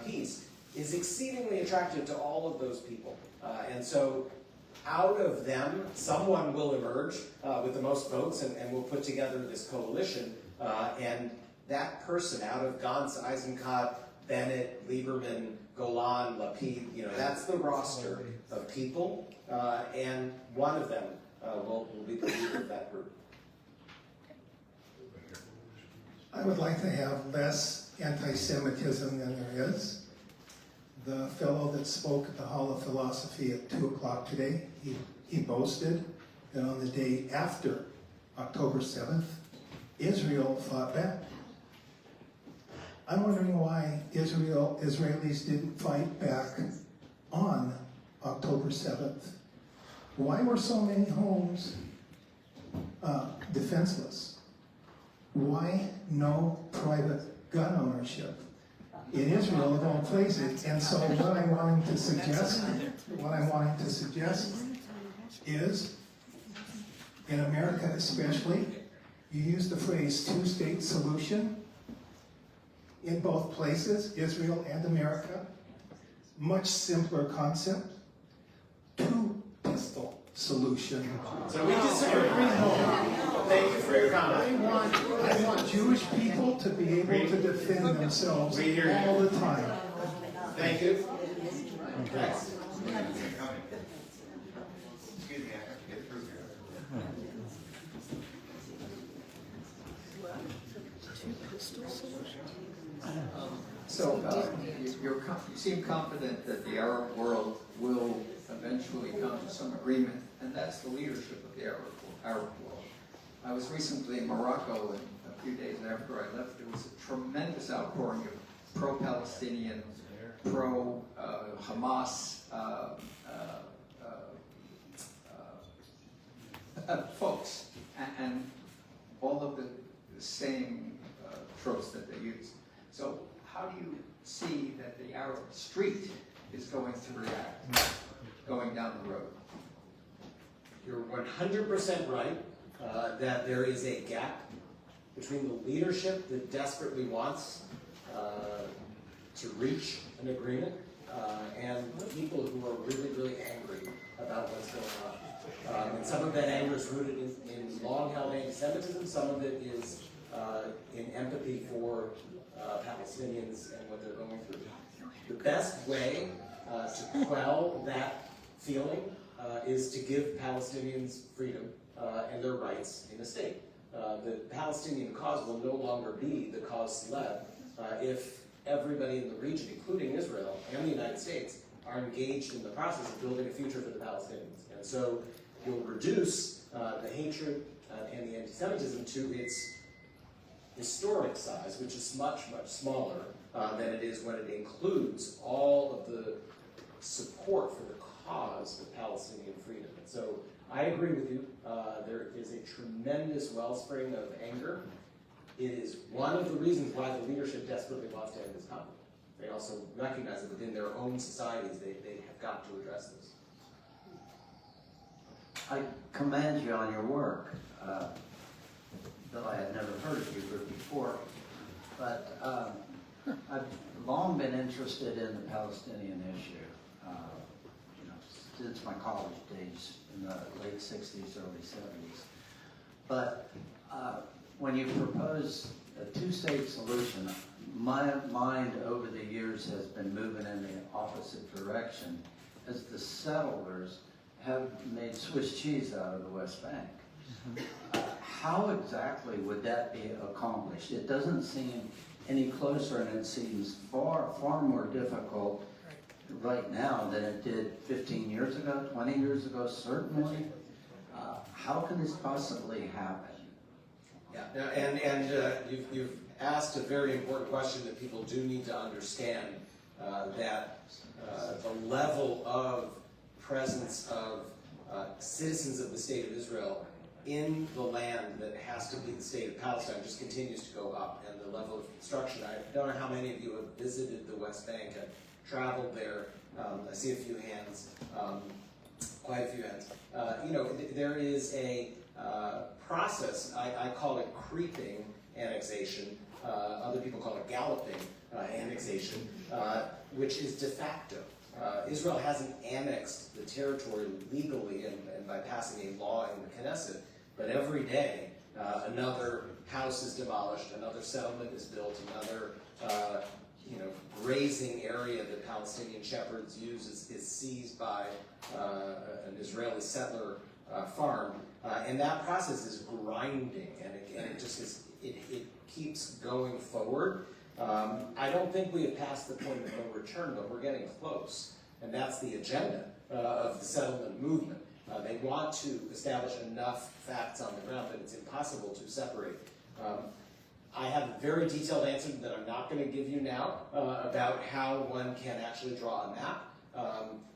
peace is exceedingly attractive to all of those people. And so out of them, someone will emerge with the most votes, and we'll put together this coalition. And that person, out of Gantz, Eisenkot, Bennett, Lieberman, Golan, Lapid, that's the roster of people, and one of them will be the leader of that group. I would like to have less anti-Semitism than there is. The fellow that spoke at the Hall of Philosophy at 2 o'clock today, he boasted that on the day after October 7th, Israel fought back. I'm wondering why Israelis didn't fight back on October 7th. Why were so many homes defenseless? Why no private gun ownership in Israel of all places? And so what I'm wanting to suggest is, in America especially, you use the phrase two-state solution in both places, Israel and America. Much simpler concept. Two-pistol solution. So we disagree. Thank you for your comment. I want Jewish people to be able to defend themselves We hear you. all the time. Thank you. Next. Excuse me, I have to get through here. So, you seem confident that the Arab world will eventually come to some agreement, and that's the leadership of the Arab world. I was recently in Morocco, and a few days after I left, there was a tremendous outpouring of pro-Palestinian, pro-Hamas folks, and all of the same tropes that they use. So how do you see that the Arab street is going to react going down the road? You're 100% right that there is a gap between the leadership that desperately wants to reach an agreement and people who are really, really angry about what's going on. And some of that anger is rooted in long-held anti-Semitism. Some of it is in empathy for Palestinians and what they're going through. The best way to quell that feeling is to give Palestinians freedom and their rights in a state. The Palestinian cause will no longer be the cause célèbre if everybody in the region, including Israel and the United States, are engaged in the process of building a future for the Palestinians. And so you'll reduce the hatred and the anti-Semitism to its historic size, which is much, much smaller than it is when it includes all of the support for the cause of Palestinian freedom. And so I agree with you. There is a tremendous wellspring of anger. It is one of the reasons why the leadership desperately wants to end this conflict. They also recognize that within their own societies, they have got to address this. I commend you on your work, though I had never heard of you before. But I've long been interested in the Palestinian issue, since my college days in the late 60s, early 70s. But when you propose a two-state solution, my mind over the years has been moving in the opposite direction as the settlers have made Swiss cheese out of the West Bank. How exactly would that be accomplished? It doesn't seem any closer, and it seems far, far more difficult right now than it did 15 years ago, 20 years ago, certainly. How can this possibly happen? Yeah, and you've asked a very important question that people do need to understand, that the level of presence of citizens of the State of Israel in the land that has to be the State of Palestine just continues to go up, and the level of construction. I don't know how many of you have visited the West Bank and traveled there. I see a few hands, quite a few hands. There is a process, I call it creeping annexation, other people call it galloping annexation, which is de facto. Israel hasn't annexed the territory legally and by passing a law in the Knesset, but every day another house is demolished, another settlement is built, another grazing area that Palestinian shepherds use is seized by an Israeli settler farm, and that process is grinding, and it just is, it keeps going forward. I don't think we have passed the point of no return, but we're getting close, and that's the agenda of the settlement movement. They want to establish enough facts on the ground that it's impossible to separate. I have a very detailed answer that I'm not going to give you now about how one can actually draw a map,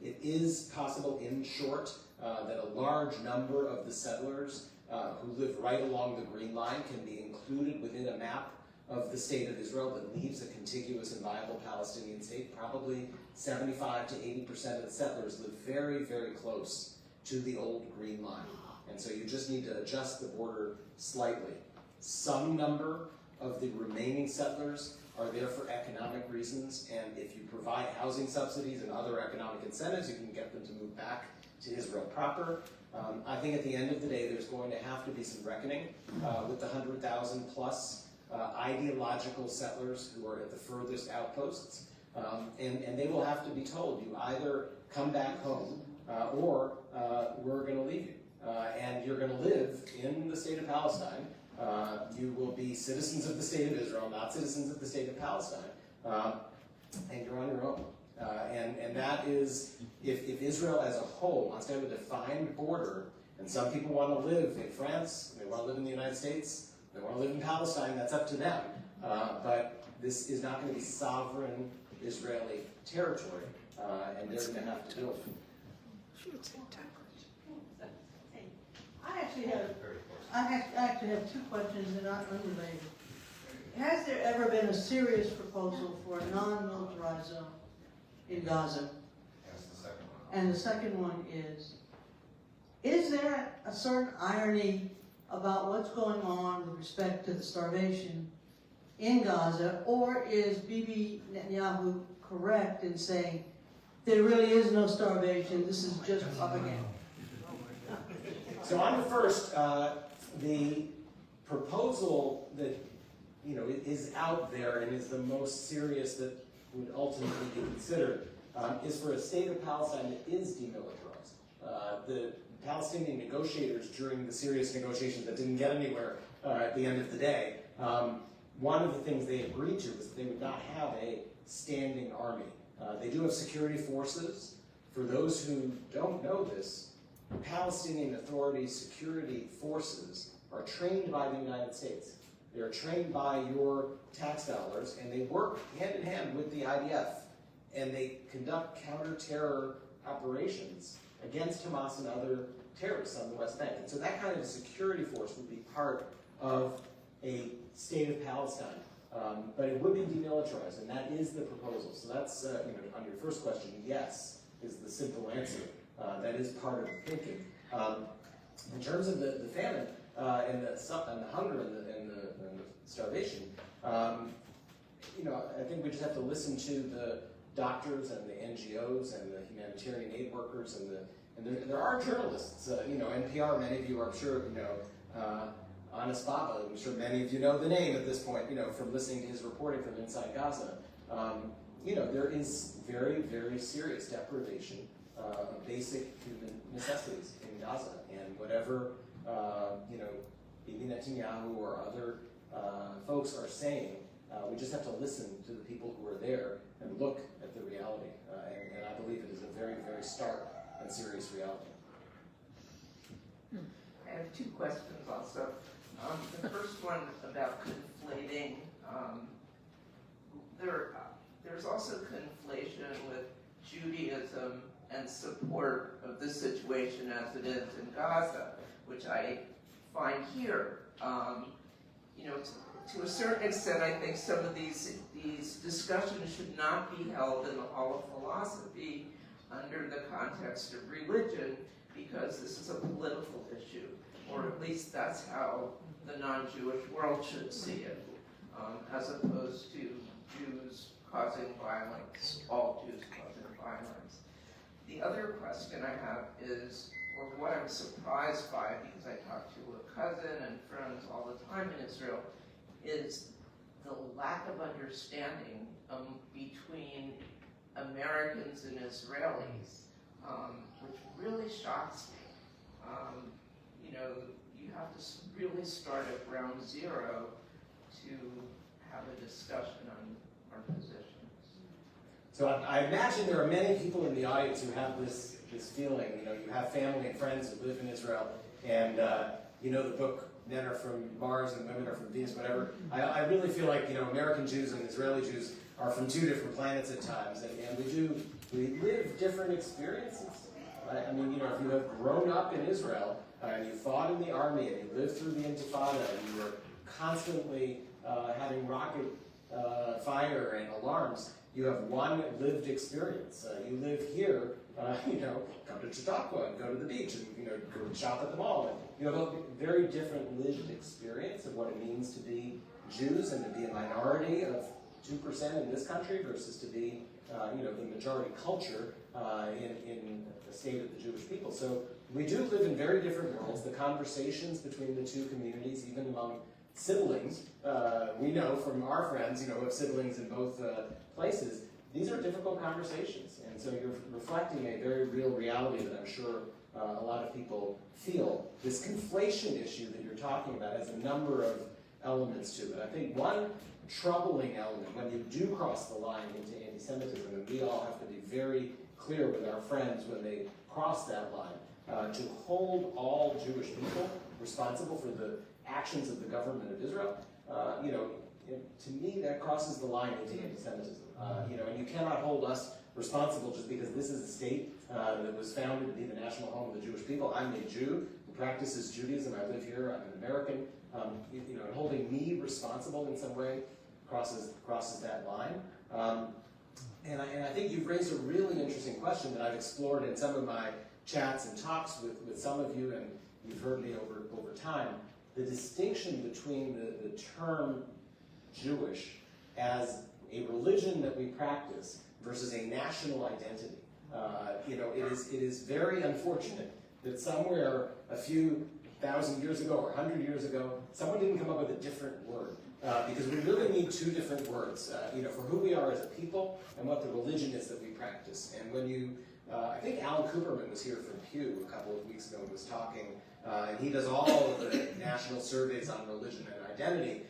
It is possible, in short, that a large number of the settlers who live right along the Green Line can be included within a map of the state of Israel that leaves a contiguous and viable Palestinian state. Probably 75 to 80% of the settlers live very, very close to the old Green Line. And so you just need to adjust the border slightly. Some number of the remaining settlers are there for economic reasons, and if you provide housing subsidies and other economic incentives, you can get them to move back to Israel proper. I think at the end of the day, there's going to have to be some reckoning with the 100,000 plus ideological settlers who are at the furthest outposts, and they will have to be told, you either come back home or we're going to leave you, and you're going to live in the state of Palestine. You will be citizens of the state of Israel, not citizens of the state of Palestine, and you're on your own. And that is, if Israel as a whole wants to have a defined border, and some people want to live in France, they want to live in the United States, they want to live in Palestine, that's up to them. But this is not going to be sovereign Israeli territory, and they're going to have to do it. I actually have two questions that are unrelated. Has there ever been a serious proposal for a non-militarized zone in Gaza? That's the second one. And the second one is there a certain irony about what's going on with respect to the starvation in Gaza, or is Bibi Netanyahu correct in saying there really is no starvation, this is just propaganda? So on the first, the proposal that is out there and is the most serious that would ultimately be considered is for a state of Palestine that is demilitarized. The Palestinian negotiators, during the serious negotiations that didn't get anywhere at the end of the day, one of the things they agreed to was that they would not have a standing army. They do have security forces. For those who don't know this, Palestinian Authority security forces are trained by the United States. They are trained by your tax dollars, and they work hand in hand with the IDF, and they conduct counter-terror operations against Hamas and other terrorists on the West Bank. And so that kind of a security force would be part of a state of Palestine. But it would be demilitarized, and that is the proposal. So that's, on your first question, yes, is the simple answer. That is part of the thinking. In terms of the famine and the hunger and the starvation, I think we just have to listen to the doctors and the NGOs and the humanitarian aid workers and there are journalists. NPR, many of you, I'm sure, Anas Baba, I'm sure many of you know the name at this point, from listening to his reporting from inside Gaza. There is very, very serious deprivation of basic human necessities in Gaza, and whatever Bibi Netanyahu or other folks are saying, we just have to listen to the people who are there and look at the reality, and I believe it is a very, very stark and serious reality. I have two questions also. The first one about conflating. There's also conflation with Judaism and support of the situation as it is in Gaza, which I find here. To a certain extent, I think some of these discussions should not be held in the hall of philosophy under the context of religion, because this is a political issue, or at least that's how the non-Jewish world should see it, as opposed to Jews causing violence, all Jews causing violence. The other question I have is, or what I'm surprised by, because I talk to a cousin and friends all the time in Israel, is the lack of understanding between Americans and Israelis, which really shocks me. You have to really start at ground zero to have a discussion on our positions. So I imagine there are many people in the audience who have this feeling. You have family and friends who live in Israel, and the book men are from Mars and women are from Venus, whatever. I really feel like, American Jews and Israeli Jews are from two different planets at times, and we live different experiences. Right? I mean, if you have grown up in Israel, and you fought in the army, and you lived through the Intifada, and you were constantly having rocket fire and alarms, you have one lived experience. You live here, come to Chautauqua and go to the beach and go shop at the mall. And you have a very different lived experience of what it means to be Jews and to be a minority of 2% in this country versus to be the majority culture in the state of the Jewish people. So we do live in very different worlds. The conversations between the two communities, even among siblings, we know from our friends, who have siblings in both places, these are difficult conversations. And so you're reflecting a very real reality that I'm sure a lot of people feel. This conflation issue that you're talking about has a number of elements to it. I think one troubling element, when you do cross the line into anti-Semitism, and we all have to be very clear with our friends when they cross that line, to hold all Jewish people responsible for the actions of the government of Israel, to me that crosses the line into anti-Semitism. And you cannot hold us responsible just because this is a state that was founded to be the national home of the Jewish people. I'm a Jew who practices Judaism. I live here. I'm an American. And holding me responsible in some way crosses that line. And I think you've raised a really interesting question that I've explored in some of my chats and talks with some of you, and you've heard me over time. The distinction between the term Jewish as a religion that we practice versus a national identity. It is very unfortunate that somewhere a few thousand years ago or 100 years ago, someone didn't come up with a different word. Because we really need two different words, for who we are as a people and what the religion is that we practice. And when I think Alan Cooperman was here from Pew a couple of weeks ago and was talking, and he does all of the national surveys on religion and identity.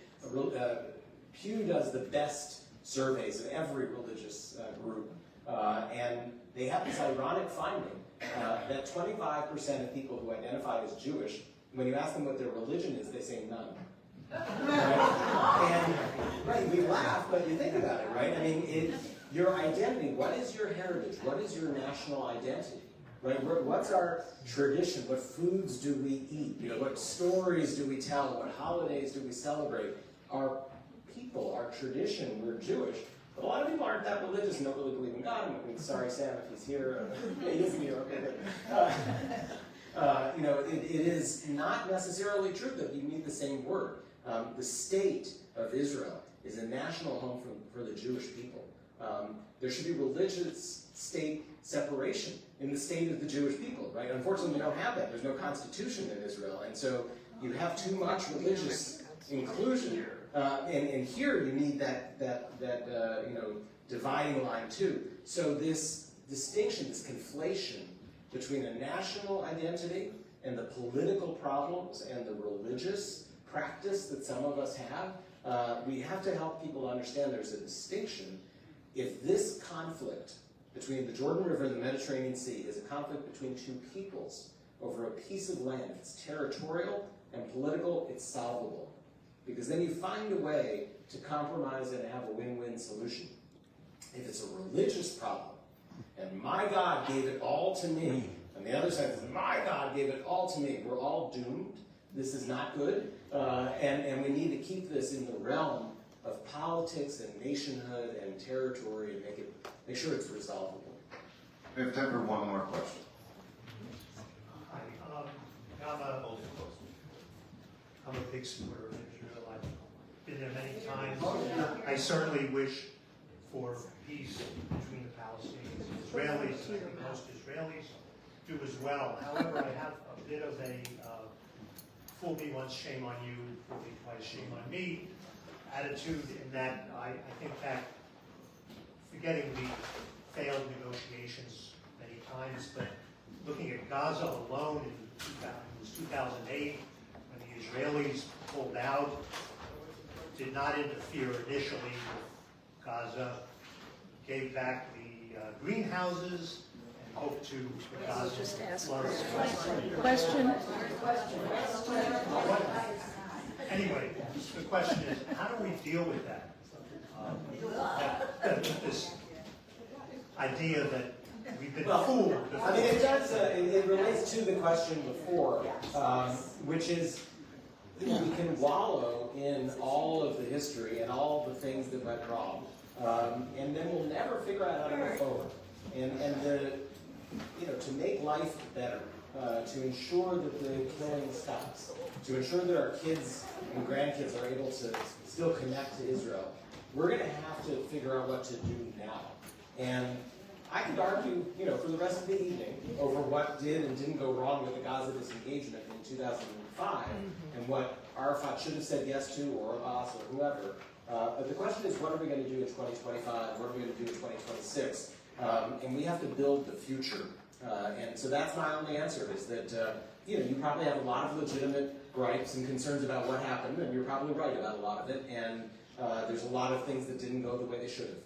Pew does the best surveys of every religious group, and they have this ironic finding that 25% of people who identify as Jewish, when you ask them what their religion is, they say none. Right? And we laugh, but you think about it, right? I mean, your identity, what is your heritage? What is your national identity? Right? What's our tradition? What foods do we eat? What stories do we tell? What holidays do we celebrate? Our people, our tradition, we're Jewish. But a lot of people aren't that religious and don't really believe in God. I mean, sorry, Sam, if he's here. He isn't here, okay. It is not necessarily true that you need the same word. The state of Israel is a national home for the Jewish people. There should be religious state separation in the state of the Jewish people, right? Unfortunately, we don't have that. There's no constitution in Israel, and so you have too much religious inclusion. And here you need that dividing line too. So this distinction, this conflation between a national identity and the political problems and the religious practice that some of us have, we have to help people understand there's a distinction. If this conflict between the Jordan River and the Mediterranean Sea is a conflict between two peoples over a piece of land, if it's territorial and political, it's solvable. Because then you find a way to compromise and have a win-win solution. If it's a religious problem, and my God gave it all to me, and the other side says, my God gave it all to me, we're all doomed. This is not good. And we need to keep this in the realm of politics and nationhood and territory and make sure it's resolvable. We have time for one more question. Hi, I'm a big supporter of Israel. I've been there many times. I certainly wish for peace between the Palestinians and Israelis. I think most Israelis do as well. However, I have a bit of a fool me once, shame on you, fool me twice, shame on me attitude, in that I think that, forgetting the failed negotiations many times, but looking at Gaza alone in 2008, when the Israelis pulled out, did not interfere initially with Gaza, gave back the greenhouses, and hope to I'll just ask learn. question. Anyway, the question is, how do we deal with that? This idea that we've been fooled. I mean, it does, it relates to the question before, which is, we can wallow in all of the history and all the things that went wrong, and then we'll never figure out how to move forward. And to make life better, to ensure that the killing stops, to ensure that our kids and grandkids are able to still connect to Israel, we're going to have to figure out what to do now. And I could argue, for the rest of the evening over what did and didn't go wrong with the Gaza disengagement in 2005 and what Arafat should have said yes to, or Abbas, or whoever. But the question is, what are we going to do in 2025? What are we going to do in 2026? And we have to build the future. And so that's my only answer, is that you probably have a lot of legitimate gripes and concerns about what happened, and you're probably right about a lot of it. And there's a lot of things that didn't go the way they should have.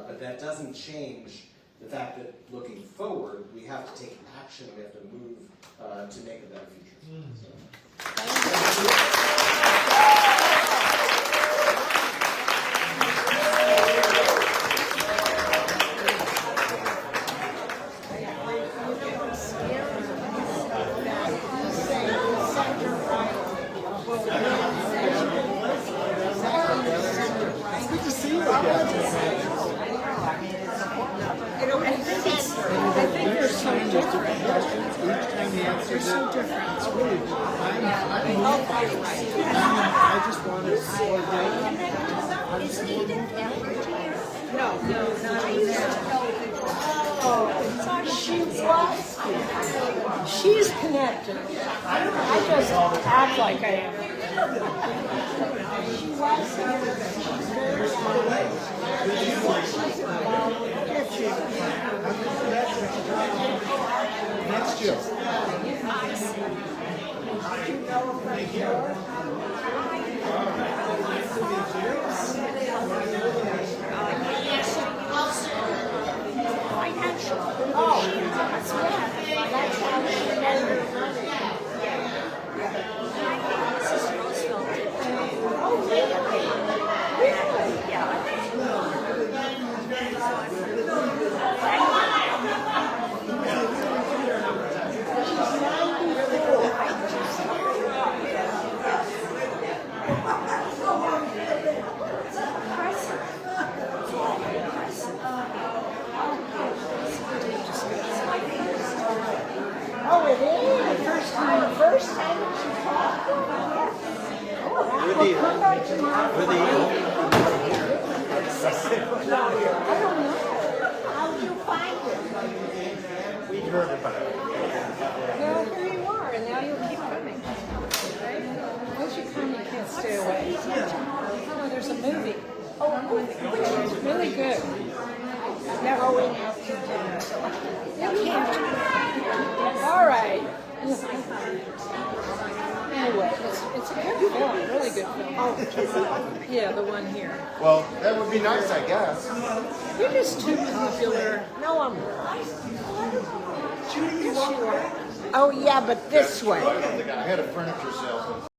But that doesn't change the fact that looking forward, we have to take action, we have to move to make a better future. Good to see you again. I think they're so different. They're so different. It's really, I just want to slow down. Is Eden Edwards here? No, not Eden. Oh, she was. She's connected. I just act like I am. She was here. She's That's Jill. Oh, it is? The first time that she talked? Come back tomorrow. I don't know. How'd you find it? We heard about it. Well, here you are, and now you'll keep coming. Once you come, you can't stay away. Oh, there's a movie. It's really good. Never went out to dinner. You can't. All right. Anyway, it's a good film, really good film. Oh, yeah, the one here. Well, that would be nice, I guess. You're just too popular. No, I'm not. Yes, you are. Oh, yeah, but this way. I had a furniture sale.